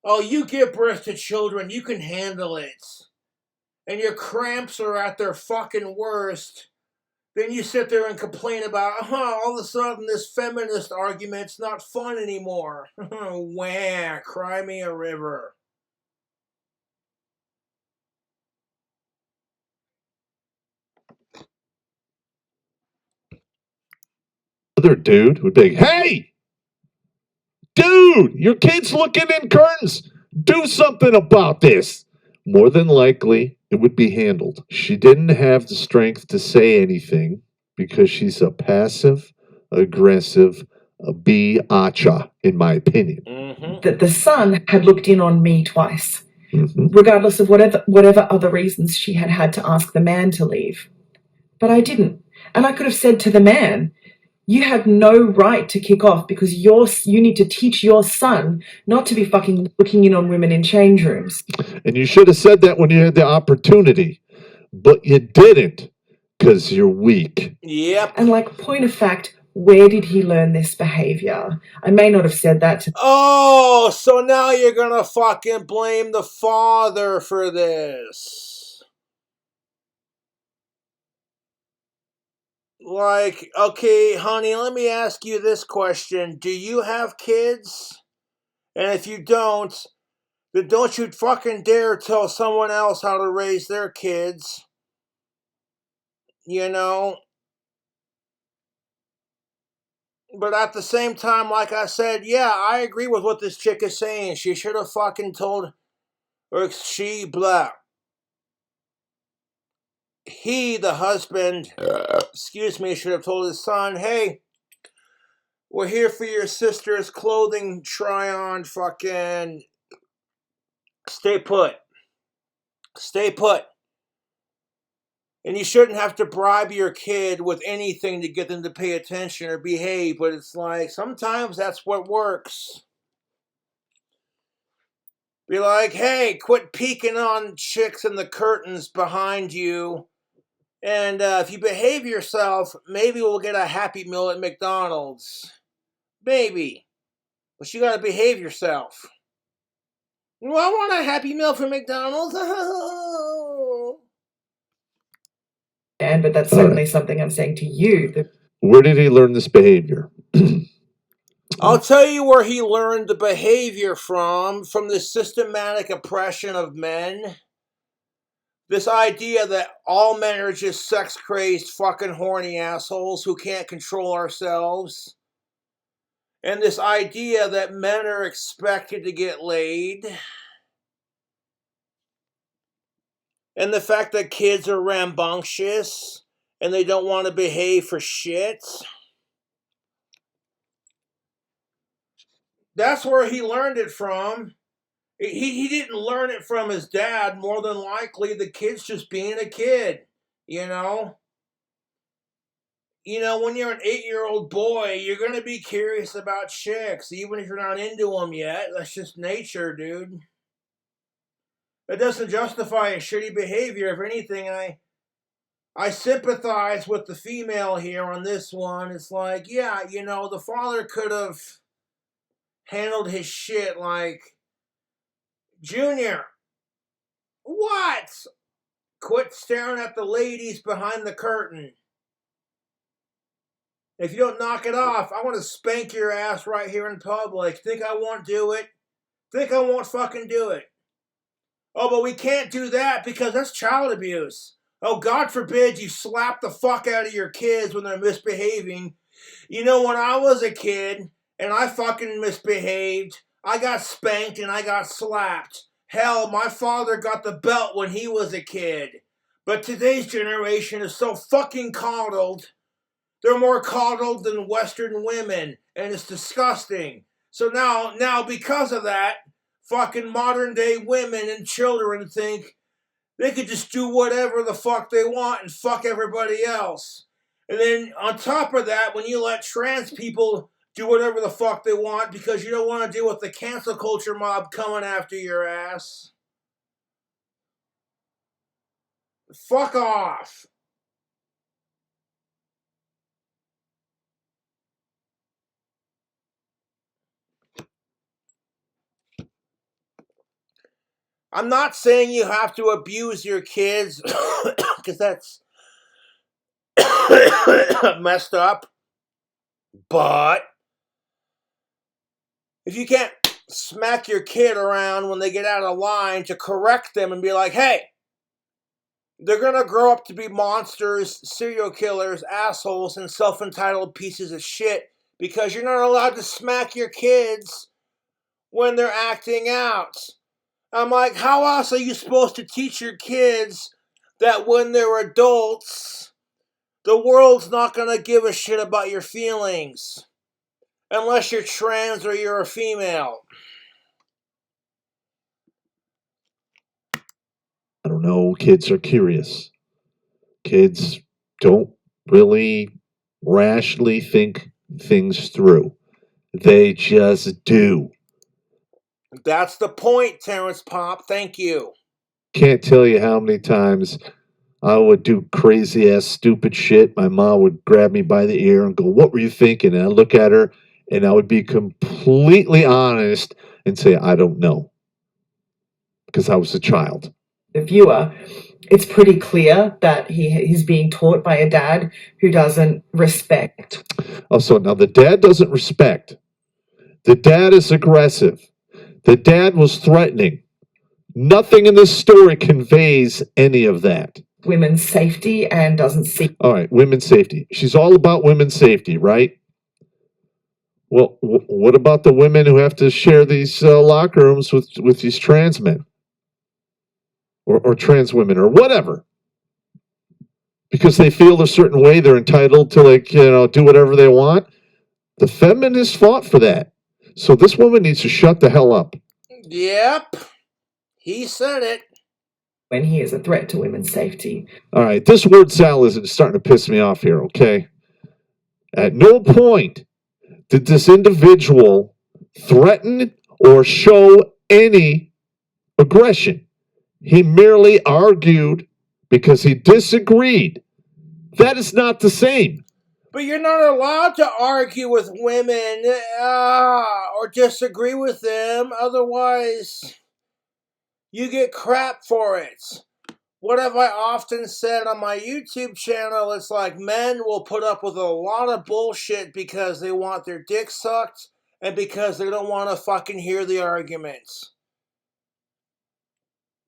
S1: Oh, you give birth to children, you can handle it. And your cramps are at their fucking worst. Then you sit there and complain about, all of a sudden this feminist argument's not fun anymore. Wah, cry me a river.
S2: Other dude would be, hey, dude, your kid's looking in curtains. Do something about this. More than likely, it would be handled. She didn't have the strength to say anything because she's a passive, aggressive, a biatcha, in my opinion.
S6: That the son had looked in on me twice, regardless of whatever other reasons she had to ask the man to leave. But I didn't. And I could have said to the man, you have no right to kick off because you need to teach your son not to be fucking looking in on women in change rooms.
S2: And you should have said that when you had the opportunity. But you didn't because you're weak.
S1: Yep.
S6: And like, point of fact, where did he learn this behavior? I may not have said that to...
S1: Oh, so now you're gonna fucking blame the father for this. Like, okay, honey, let me ask you this question. Do you have kids? And if you don't, then don't you fucking dare tell someone else how to raise their kids. You know? But at the same time, like I said, yeah, I agree with what this chick is saying. She should have fucking told, or she, blah. He, the husband, excuse me, should have told his son, hey, we're here for your sister's clothing try-on, fucking stay put. Stay put. And you shouldn't have to bribe your kid with anything to get them to pay attention or behave, but it's like, sometimes that's what works. Be like, hey, quit peeking on chicks in the curtains behind you. And if you behave yourself, maybe we'll get a Happy Meal at McDonald's. Maybe. But you gotta behave yourself. Well, I want a Happy Meal from McDonald's.
S6: But that's certainly something I'm saying to you.
S2: Where did he learn this behavior?
S1: I'll tell you where he learned the behavior from the systematic oppression of men. This idea that all men are just sex-crazed, fucking horny assholes who can't control ourselves. And this idea that men are expected to get laid. And the fact that kids are rambunctious and they don't want to behave for shit. That's where he learned it from. He didn't learn it from his dad. More than likely, the kid's just being a kid, you know? You know, when you're an 8-year-old boy, you're going to be curious about chicks, even if you're not into them yet. That's just nature, dude. That doesn't justify a shitty behavior. If anything, I sympathize with the female here on this one. It's like, yeah, you know, the father could have handled his shit like, Junior, what? Quit staring at the ladies behind the curtain. If you don't knock it off, I want to spank your ass right here in public. Think I won't do it? Think I won't fucking do it? Oh, but we can't do that because that's child abuse. Oh, God forbid you slap the fuck out of your kids when they're misbehaving. You know, when I was a kid and I fucking misbehaved, I got spanked and I got slapped. Hell, my father got the belt when he was a kid. But today's generation is so fucking coddled. They're more coddled than Western women, and it's disgusting. So now because of that, fucking modern day women and children think they could just do whatever the fuck they want and fuck everybody else. And then on top of that, when you let trans people do whatever the fuck they want because you don't want to deal with the cancel culture mob coming after your ass. Fuck off. I'm not saying you have to abuse your kids because that's messed up. But if you can't smack your kid around when they get out of line to correct them and be like, hey, they're going to grow up to be monsters, serial killers, assholes, and self-entitled pieces of shit because you're not allowed to smack your kids when they're acting out. I'm like, how else are you supposed to teach your kids that when they're adults, the world's not going to give a shit about your feelings unless you're trans or you're a female?
S2: I don't know. Kids are curious. Kids don't really rationally think things through. They just do.
S1: That's the point, Terrence Pop. Thank you.
S2: Can't tell you how many times I would do crazy ass stupid shit. My mom would grab me by the ear and go, "What were you thinking?" And I'd look at her and I would be completely honest and say, "I don't know." Because I was a child.
S6: The viewer, it's pretty clear that he's being taught by a dad who doesn't respect.
S2: Also, now the dad doesn't respect. The dad is aggressive. The dad was threatening. Nothing in this story conveys any of that.
S6: Women's safety and doesn't see.
S2: All right, women's safety. She's all about women's safety, right? Well, what about the women who have to share these locker rooms with these trans men or trans women or whatever? Because they feel a certain way, they're entitled to, like, do whatever they want. The feminists fought for that. So this woman needs to shut the hell up.
S1: Yep. He said it.
S6: When he is a threat to women's safety.
S2: All right, this word salad is starting to piss me off here, okay? At no point did this individual threaten or show any aggression. He merely argued because he disagreed. That is not the same.
S1: But you're not allowed to argue with women or disagree with them. Otherwise, you get crap for it. What have I often said on my YouTube channel? It's like men will put up with a lot of bullshit because they want their dick sucked and because they don't want to fucking hear the arguments.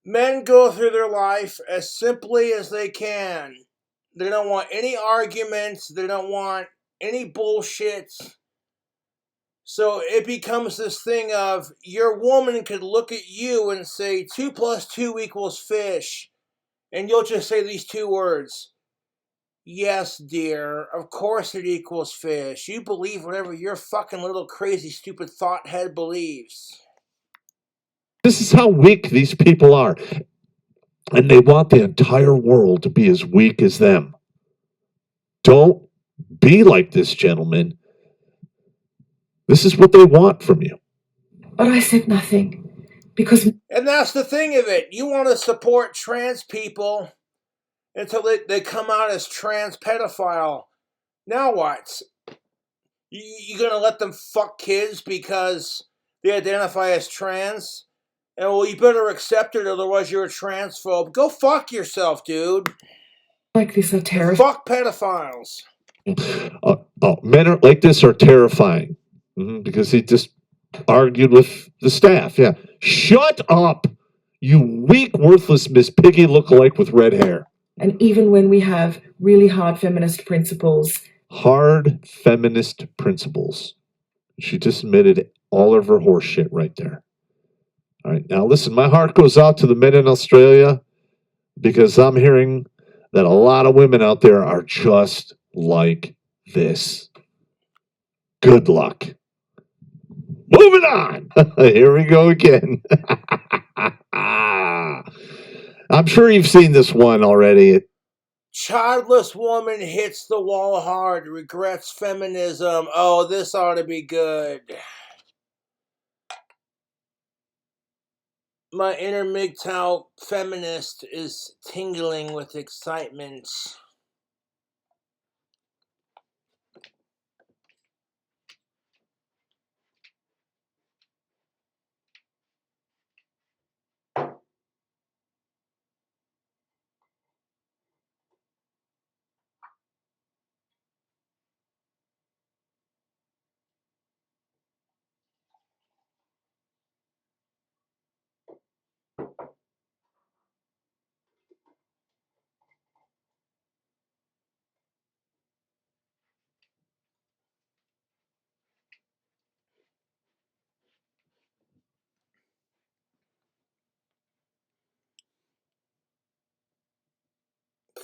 S1: Men go through their life as simply as they can. They don't want any arguments. They don't want any bullshit. So it becomes this thing of your woman could look at you and say 2 + 2 = fish. And you'll just say these 2 words. Yes, dear. Of course it equals fish. You believe whatever your fucking little crazy stupid thought head believes.
S2: This is how weak these people are. And they want the entire world to be as weak as them. Don't be like this, gentlemen. This is what they want from you.
S6: But I said nothing because...
S1: And that's the thing of it. You want to support trans people until they come out as trans pedophile. Now what? You gonna let them fuck kids because they identify as trans? And well, you better accept it, otherwise you're a transphobe. Go fuck yourself, dude.
S6: Like this are terrifying.
S1: Fuck pedophiles.
S2: Men like this are terrifying. Because he just argued with the staff. Yeah. Shut up, you weak, worthless Miss Piggy lookalike with red hair.
S6: And even when we have really hard feminist principles.
S2: Hard feminist principles. She just admitted all of her horse shit right there. All right, now listen, my heart goes out to the men in Australia because I'm hearing that a lot of women out there are just like this. Good luck. Moving on. Here we go again. I'm sure you've seen this one already.
S1: Childless woman hits the wall hard, regrets feminism. Oh, this ought to be good. My inner MGTOW feminist is tingling with excitement.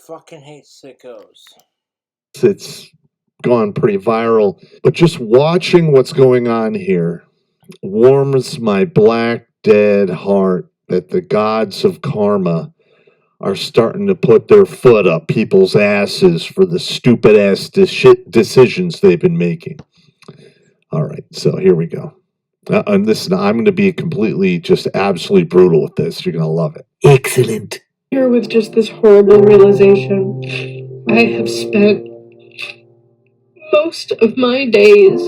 S1: Fucking hate sickos.
S2: It's gone pretty viral, but just watching what's going on here warms my black dead heart that the gods of karma are starting to put their foot up people's asses for the stupid ass decisions they've been making. All right, so here we go. And listen, I'm going to be completely, just absolutely brutal with this. You're going to love it.
S8: Excellent.
S9: Here with just this horrible realization, I have spent most of my days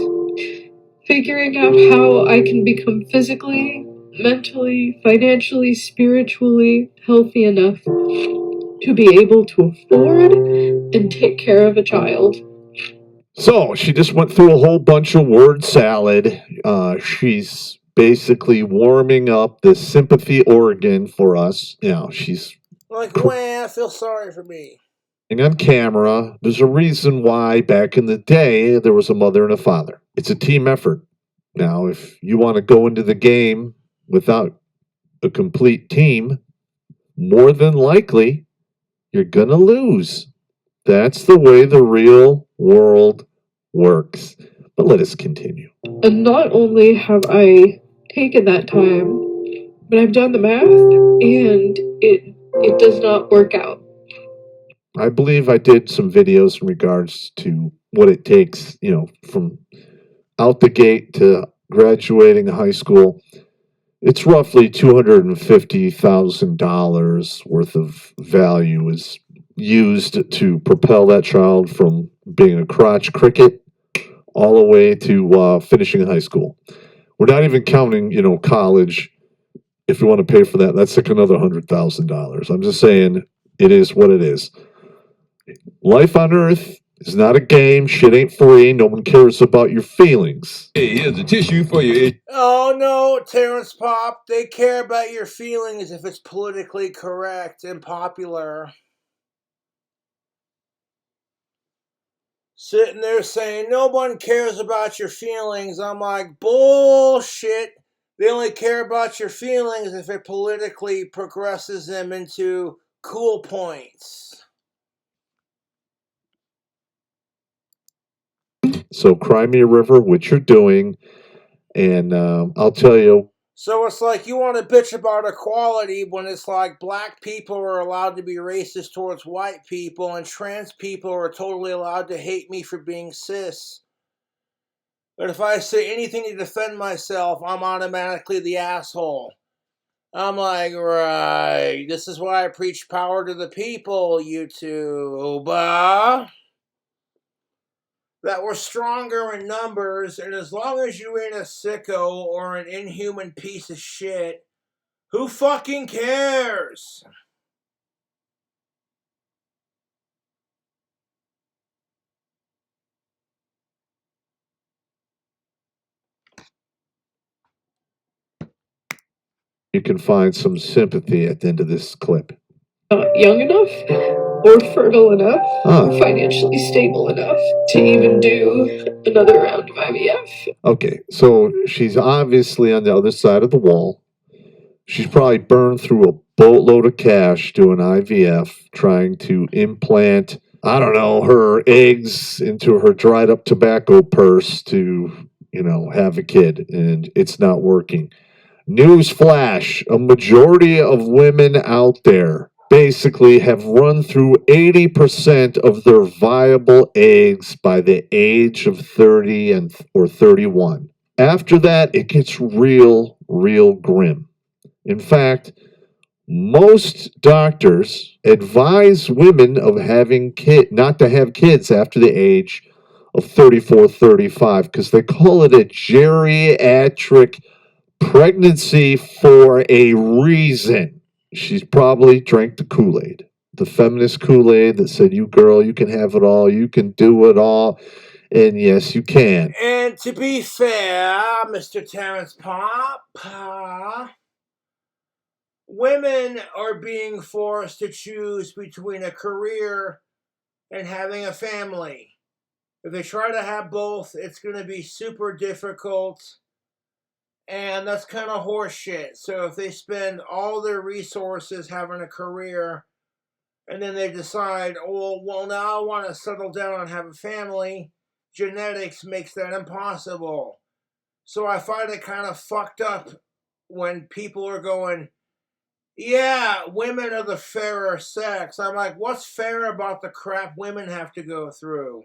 S9: figuring out how I can become physically, mentally, financially, spiritually healthy enough to be able to afford and take care of a child.
S2: So she just went through a whole bunch of word salad. She's basically warming up the sympathy organ for us. You know, she's
S1: like, well, feel sorry for me.
S2: on camera. There's a reason why back in the day there was a mother and a father. It's a team effort. Now, if you want to go into the game without a complete team, more than likely you're going to lose. That's the way the real world works. But let us continue.
S9: And not only have I taken that time, but I've done the math, and it does not work out.
S2: I believe I did some videos in regards to what it takes, from out the gate to graduating high school. It's roughly $250,000 worth of value is used to propel that child from being a crotch cricket all the way to finishing high school. We're not even counting, college. If you want to pay for that, that's like another $100,000. I'm just saying it is what it is. Life on Earth is not a game. Shit ain't free. No one cares about your feelings.
S8: Hey, here's a tissue for you.
S1: Oh no, Terrence Pop. They care about your feelings if it's politically correct and popular. Sitting there saying no one cares about your feelings. I'm like, bullshit. They only care about your feelings if it politically progresses them into cool points.
S2: So cry me a river, which you're doing, and I'll tell you.
S1: So it's like you want to bitch about equality when it's like black people are allowed to be racist towards white people and trans people are totally allowed to hate me for being cis. But if I say anything to defend myself, I'm automatically the asshole. I'm like, right, this is why I preach power to the people, YouTube. That we're stronger in numbers, and as long as you ain't a sicko or an inhuman piece of shit, who fucking cares?
S2: You can find some sympathy at the end of this clip.
S9: Young enough or fertile enough, financially stable enough to even do another round of IVF.
S2: Okay, so she's obviously on the other side of the wall. She's probably burned through a boatload of cash doing IVF, trying to implant, I don't know, her eggs into her dried up tobacco purse to, have a kid, and it's not working. News flash, a majority of women out there basically have run through 80% of their viable eggs by the age of 30 or 31. After that, it gets real grim. In fact, most doctors advise women of not to have kids after the age of 34, 35, because they call it a geriatric pregnancy for a reason. She's probably drank the Kool-Aid. The feminist Kool-Aid that said, you girl, you can have it all, you can do it all, and yes, you can.
S1: And to be fair, Mr. Terrence Pop, women are being forced to choose between a career and having a family. If they try to have both, it's going to be super difficult. And that's kind of horseshit. So if they spend all their resources having a career, and then they decide, oh, well, now I want to settle down and have a family, genetics makes that impossible. So I find it kind of fucked up when people are going, yeah, women are the fairer sex. I'm like, what's fair about the crap women have to go through?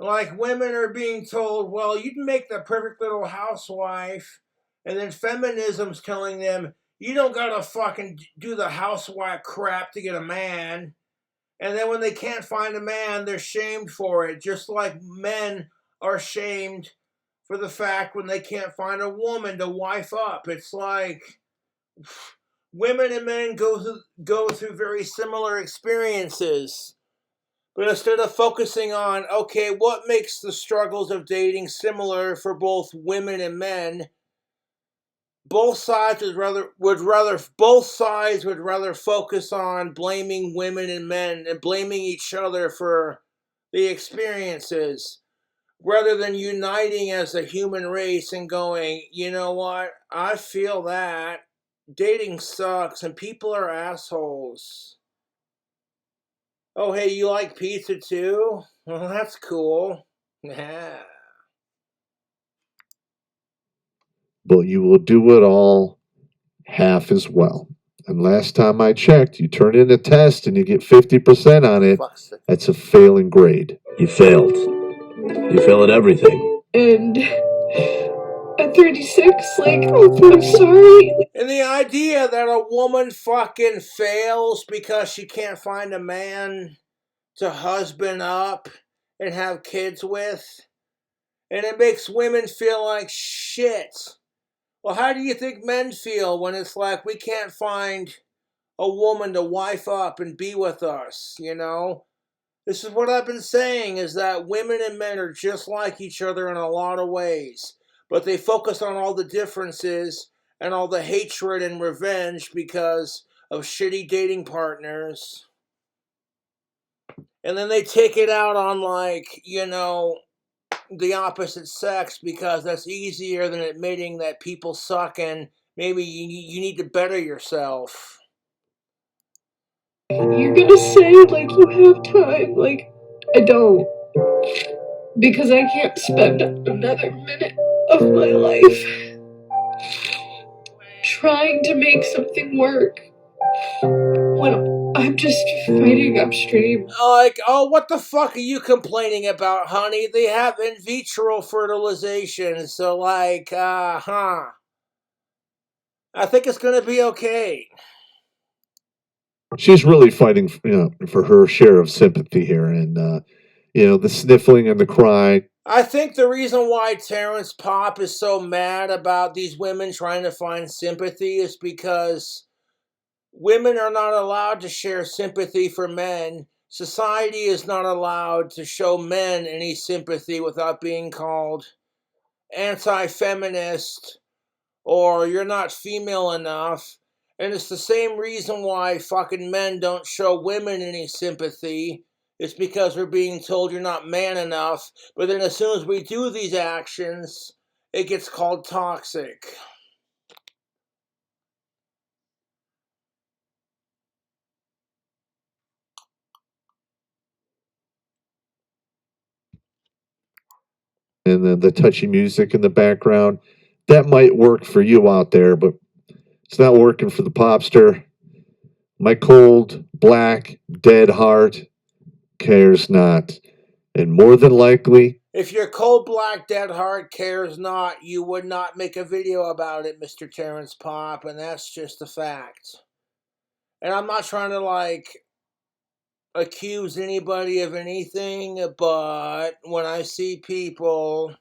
S1: Like, women are being told, well, you can make the perfect little housewife, and then feminism's telling them, you don't gotta fucking do the housewife crap to get a man. And then when they can't find a man, they're shamed for it, just like men are shamed for the fact when they can't find a woman to wife up. It's like women and men go through very similar experiences. But instead of focusing on, okay, what makes the struggles of dating similar for both women and men, both sides would rather focus on blaming women and men and blaming each other for the experiences, rather than uniting as a human race and going, you know what, I feel that dating sucks and people are assholes. Oh, hey, you like pizza too? Well, that's cool. Yeah.
S2: But you will do it all half as well. And last time I checked, you turn in a test and you get 50% on it. That's a failing grade.
S8: You failed. You fail at everything.
S9: And at 36, like, I'm sorry.
S1: And the idea that a woman fucking fails because she can't find a man to husband up and have kids with, and it makes women feel like shit. Well, how do you think men feel when it's like we can't find a woman to wife up and be with us, you know? This is what I've been saying, is that women and men are just like each other in a lot of ways, but they focus on all the differences and all the hatred and revenge because of shitty dating partners. And then they take it out on, like, you know, the opposite sex because that's easier than admitting that people suck and maybe you need to better yourself.
S9: You're gonna say, like, you have time. Like, I don't. Because I can't spend another minute of my life trying to make something work when I'm just fighting upstream.
S1: Like, oh, what the fuck are you complaining about, honey? They have in vitro fertilization, so like, I think it's gonna be okay.
S2: She's really fighting, for her share of sympathy here, and the sniffling and the crying.
S1: I think the reason why Terrence Popp is so mad about these women trying to find sympathy is because women are not allowed to share sympathy for men. Society is not allowed to show men any sympathy without being called anti-feminist or you're not female enough. And it's the same reason why fucking men don't show women any sympathy. It's because we're being told you're not man enough. But then as soon as we do these actions, it gets called toxic.
S2: And then the touchy music in the background, that might work for you out there, but it's not working for the popster. My cold, black, dead heart cares not. And more than likely,
S1: if your cold, black, dead heart cares not, you would not make a video about it, Mr. Terrence Popp, and that's just a fact. And I'm not trying to, like, accuse anybody of anything, but when I see people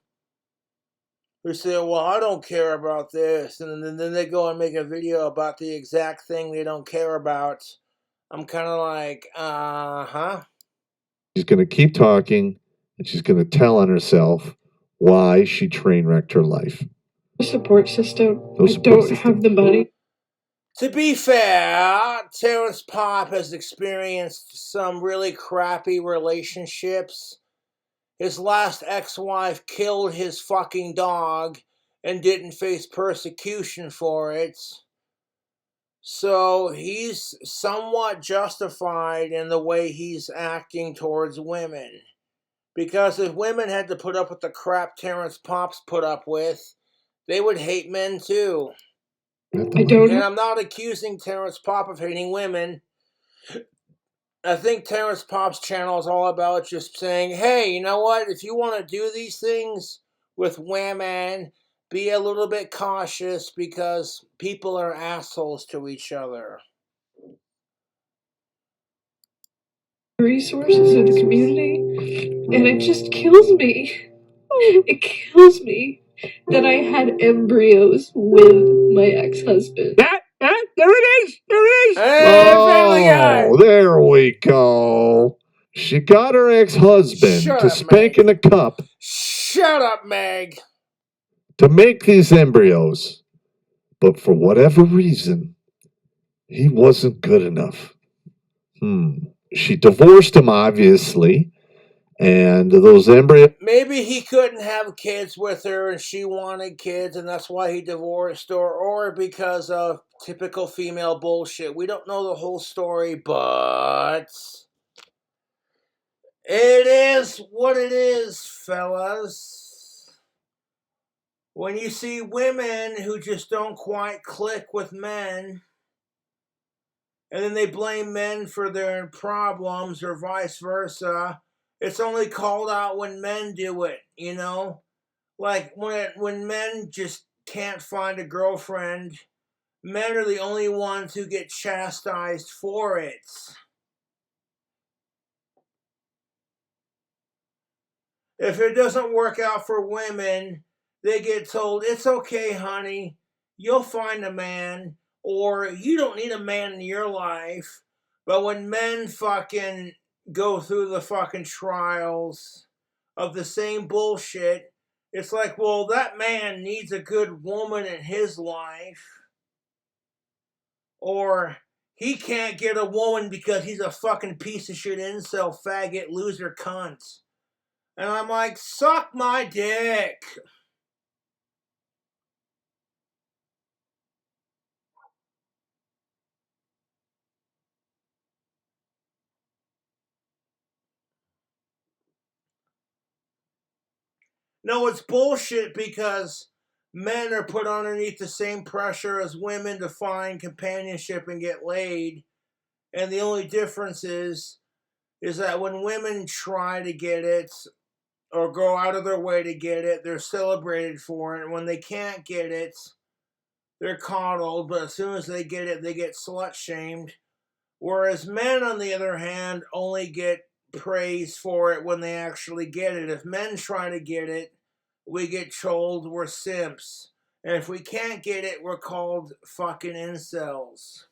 S1: who say, well, I don't care about this, and then they go and make a video about the exact thing they don't care about, I'm kind of like,
S2: she's going to keep talking, and she's going to tell on herself why she train wrecked her life.
S9: Support system. I don't have the money.
S1: To be fair, Terrence Popp has experienced some really crappy relationships. His last ex-wife killed his fucking dog and didn't face persecution for it. So he's somewhat justified in the way he's acting towards women. Because if women had to put up with the crap Terrence Popp's put up with, they would hate men too. And I'm not accusing Terrence Popp of hating women. I think Terrence Popp's channel is all about just saying, hey, you know what? If you want to do these things with women, be a little bit cautious because people are assholes to each other.
S9: Resources of the community, and it just kills me. It kills me that I had embryos with my ex-husband.
S2: There it is! There it is!
S1: Hey, Family Guy!
S2: There we go. She got her ex-husband to spank in a cup.
S1: Shut up, Meg.
S2: To make these embryos. But for whatever reason, he wasn't good enough. She divorced him, obviously, and those embryos.
S1: Maybe he couldn't have kids with her and she wanted kids and that's why he divorced her, or because of typical female bullshit. We don't know the whole story, but it is what it is, fellas. When you see women who just don't quite click with men, and then they blame men for their problems or vice versa, it's only called out when men do it, you know? Like when men just can't find a girlfriend, men are the only ones who get chastised for it. If it doesn't work out for women, they get told, it's okay, honey, you'll find a man, or you don't need a man in your life. But when men fucking go through the fucking trials of the same bullshit, it's like, well, that man needs a good woman in his life. Or he can't get a woman because he's a fucking piece of shit incel, faggot, loser, cunt. And I'm like, suck my dick. No, it's bullshit because men are put underneath the same pressure as women to find companionship and get laid. And the only difference is that when women try to get it or go out of their way to get it, they're celebrated for it. And when they can't get it, they're coddled. But as soon as they get it, they get slut-shamed. Whereas men, on the other hand, only get praise for it when they actually get it. If men try to get it, we get told we're simps. And if we can't get it, we're called fucking incels.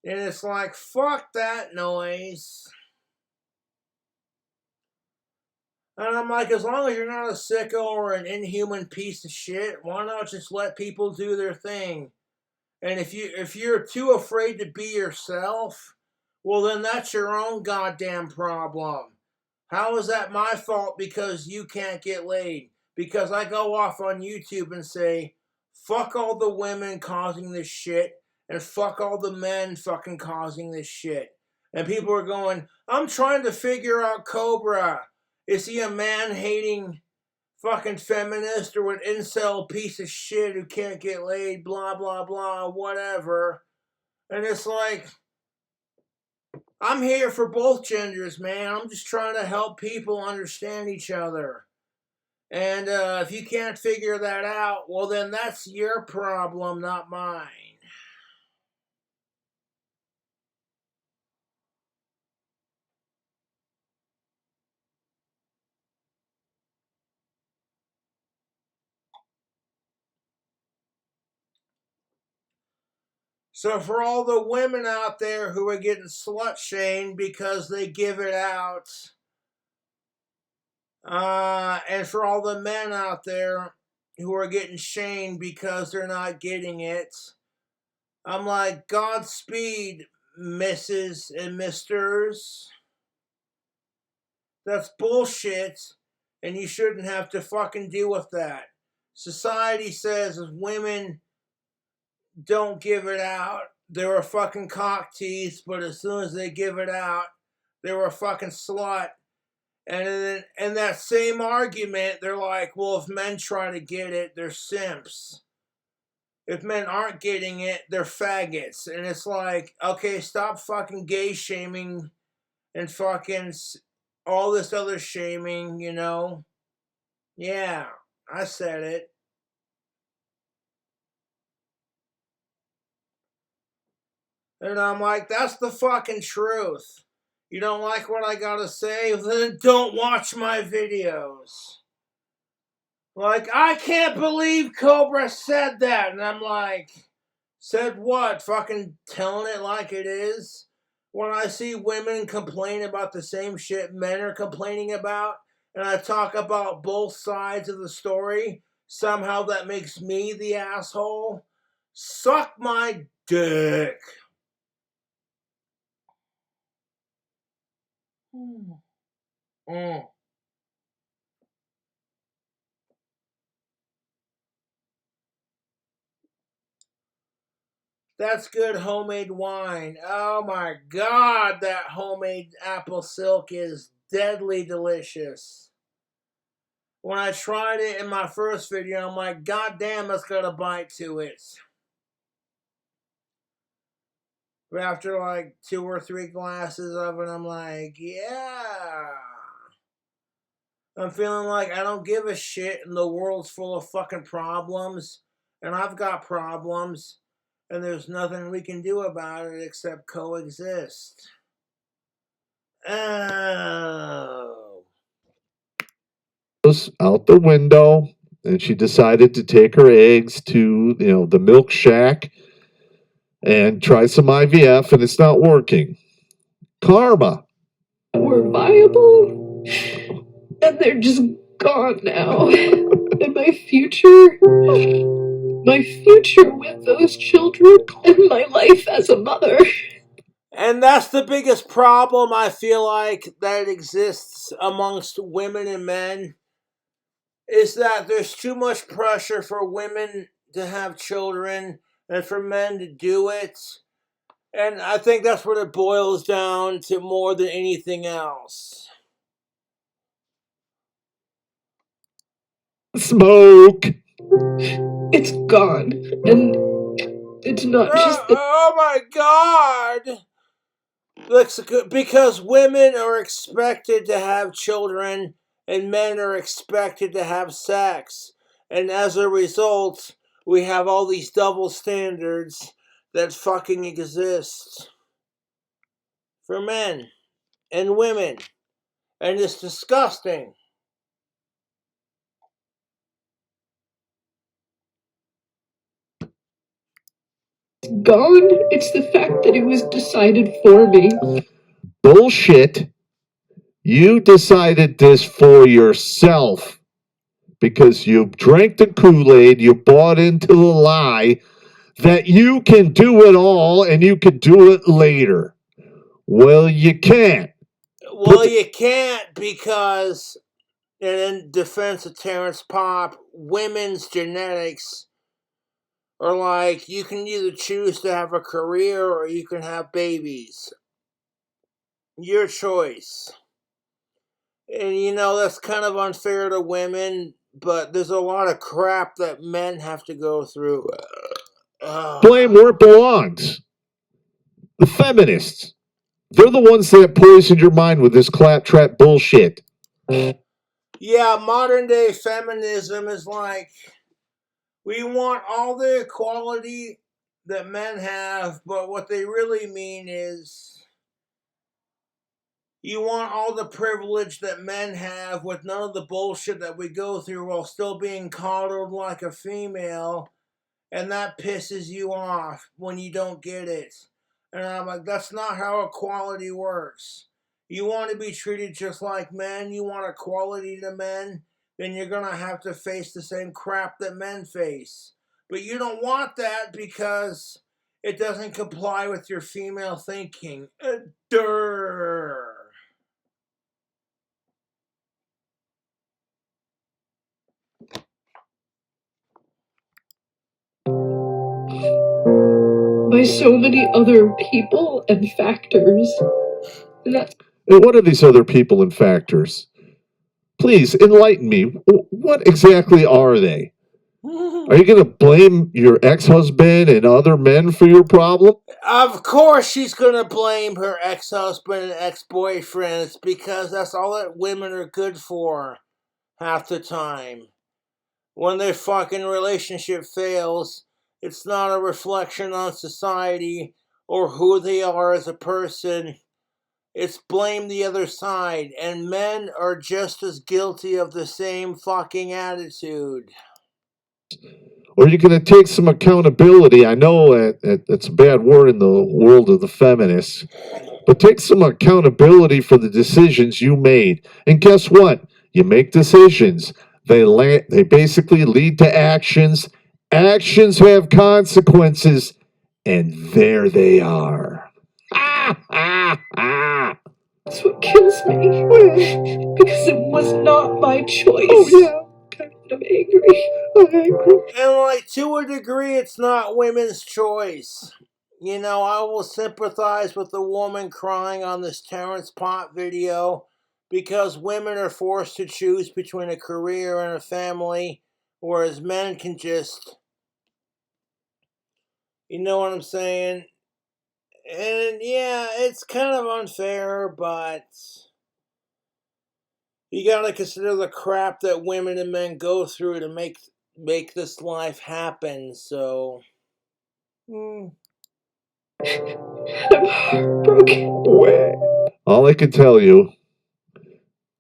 S1: And it's like, fuck that noise. And I'm like, as long as you're not a sicko or an inhuman piece of shit, why not just let people do their thing? And if you're too afraid to be yourself, well then that's your own goddamn problem. How is that my fault because you can't get laid? Because I go off on YouTube and say, fuck all the women causing this shit, and fuck all the men fucking causing this shit. And people are going, I'm trying to figure out Cobra. Is he a man-hating fucking feminist or an incel piece of shit who can't get laid, blah, blah, blah, whatever? And it's like, I'm here for both genders, man. I'm just trying to help people understand each other. And if you can't figure that out, well, then that's your problem, not mine. So for all the women out there who are getting slut-shamed because they give it out, and for all the men out there who are getting shamed because they're not getting it, I'm like, Godspeed, Mrs. and Misters. That's bullshit, and you shouldn't have to fucking deal with that. Society says if women don't give it out, they're a fucking cock tease, but as soon as they give it out, they're a fucking slut. And then in that same argument, they're like, well, if men try to get it, they're simps. If men aren't getting it, they're faggots. And it's like, okay, stop fucking gay shaming and fucking all this other shaming, you know? Yeah, I said it. And I'm like, that's the fucking truth. You don't like what I gotta say? Then don't watch my videos. Like, I can't believe Cobra said that. And I'm like, said what? Fucking telling it like it is? When I see women complain about the same shit men are complaining about, and I talk about both sides of the story, somehow that makes me the asshole? Suck my dick. That's good homemade wine. Oh my God, that homemade apple silk is deadly delicious. When I tried it in my first video, I'm like, God damn, that's got a bite to it. But after like 2 or 3 glasses of it, I'm like, yeah. I'm feeling like I don't give a shit and the world's full of fucking problems. And I've got problems. And there's nothing we can do about it except coexist. Oh.
S2: Out the window, and she decided to take her eggs to, the milk shack and try some IVF, and it's not working. Karma.
S9: Were viable, and they're just gone now. And my future with those children, and my life as a mother.
S1: And that's the biggest problem I feel like that exists amongst women and men, is that there's too much pressure for women to have children and for men to do it. And I think that's what it boils down to more than anything else.
S2: Smoke.
S9: It's gone. And it's not just the...
S1: Oh my God! Because women are expected to have children and men are expected to have sex. And as a result, we have all these double standards that fucking exist for men and women. And it's disgusting.
S9: Gone. It's the fact that it was decided for me.
S2: Bullshit. You decided this for yourself because you drank the Kool-Aid, you bought into the lie that you can do it all and you can do it later. Well, you can't.
S1: Well, you can't because, in defense of Terrence Popp, women's genetics are like, you can either choose to have a career or you can have babies. Your choice. And that's kind of unfair to women, but there's a lot of crap that men have to go through.
S2: Blame where it belongs. The feminists. They're the ones that poisoned your mind with this claptrap bullshit.
S1: Yeah, modern day feminism is like, we want all the equality that men have, but what they really mean is, you want all the privilege that men have with none of the bullshit that we go through while still being coddled like a female, and that pisses you off when you don't get it. And I'm like, that's not how equality works. You want to be treated just like men, you want equality to men, then you're going to have to face the same crap that men face. But you don't want that because it doesn't comply with your female thinking. Durr.
S9: By so many other people and factors.
S2: And what are these other people and factors? Please enlighten me. What exactly are they? Are you going to blame your ex-husband and other men for your problem?
S1: Of course she's going to blame her ex-husband and ex-boyfriends because that's all that women are good for half the time. When their fucking relationship fails, it's not a reflection on society or who they are as a person. It's blame the other side, and men are just as guilty of the same fucking attitude.
S2: Or you're going to take some accountability. I know it's a bad word in the world of the feminists, but take some accountability for the decisions you made. And guess what? You make decisions. They basically lead to actions. Actions have consequences, and there they are.
S9: That's what kills me. Because it was not my choice.
S2: Oh, yeah.
S9: I'm angry.
S2: I'm angry.
S1: And like, to a degree, it's not women's choice. You know, I will sympathize with the woman crying on this Terrence Pott video because women are forced to choose between a career and a family, whereas men can just, you know what I'm saying? And yeah, it's kind of unfair, but you gotta consider the crap that women and men go through to make this life happen, so...
S9: I'm heartbroken.
S2: All I can tell you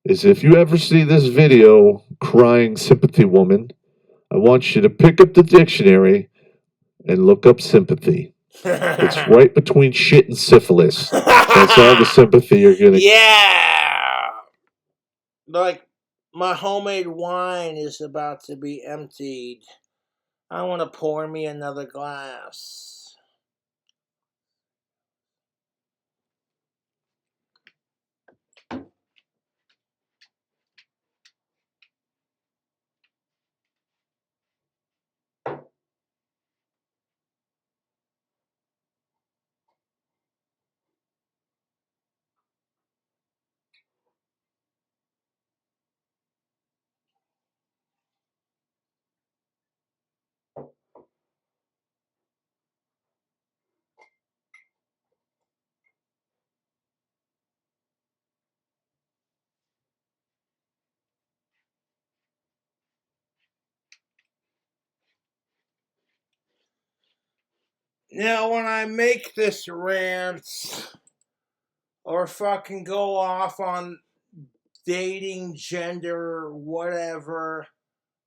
S2: is if you ever see this video, Crying Sympathy Woman, I want you to pick up the dictionary and look up sympathy. It's right between shit and syphilis. That's all the sympathy you're gonna.
S1: Yeah! Like, my homemade wine is about to be emptied. I want to pour me another glass. Now, when I make this rant or fucking go off on dating, gender, whatever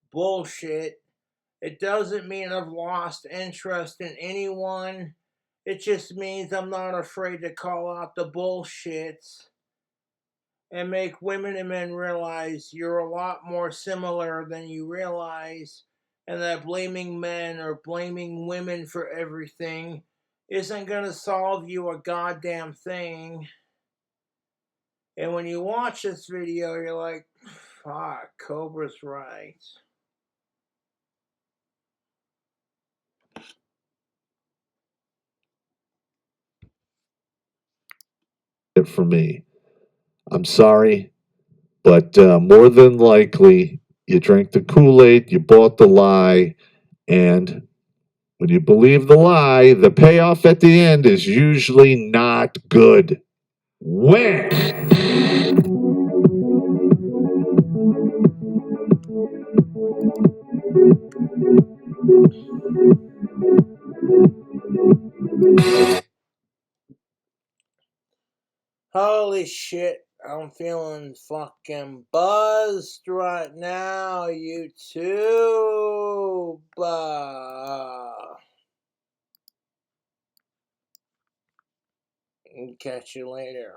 S1: bullshit, it doesn't mean I've lost interest in anyone. It just means I'm not afraid to call out the bullshit and make women and men realize you're a lot more similar than you realize, and that blaming men or blaming women for everything isn't going to solve you a goddamn thing. And when you watch this video, you're like, fuck, Cobra's right.
S2: It for me. I'm sorry, but more than likely, you drank the Kool-Aid, you bought the lie, and when you believe the lie, the payoff at the end is usually not good. When?
S1: Holy shit, I'm feeling fucking buzzed right now, YouTube. Catch you later.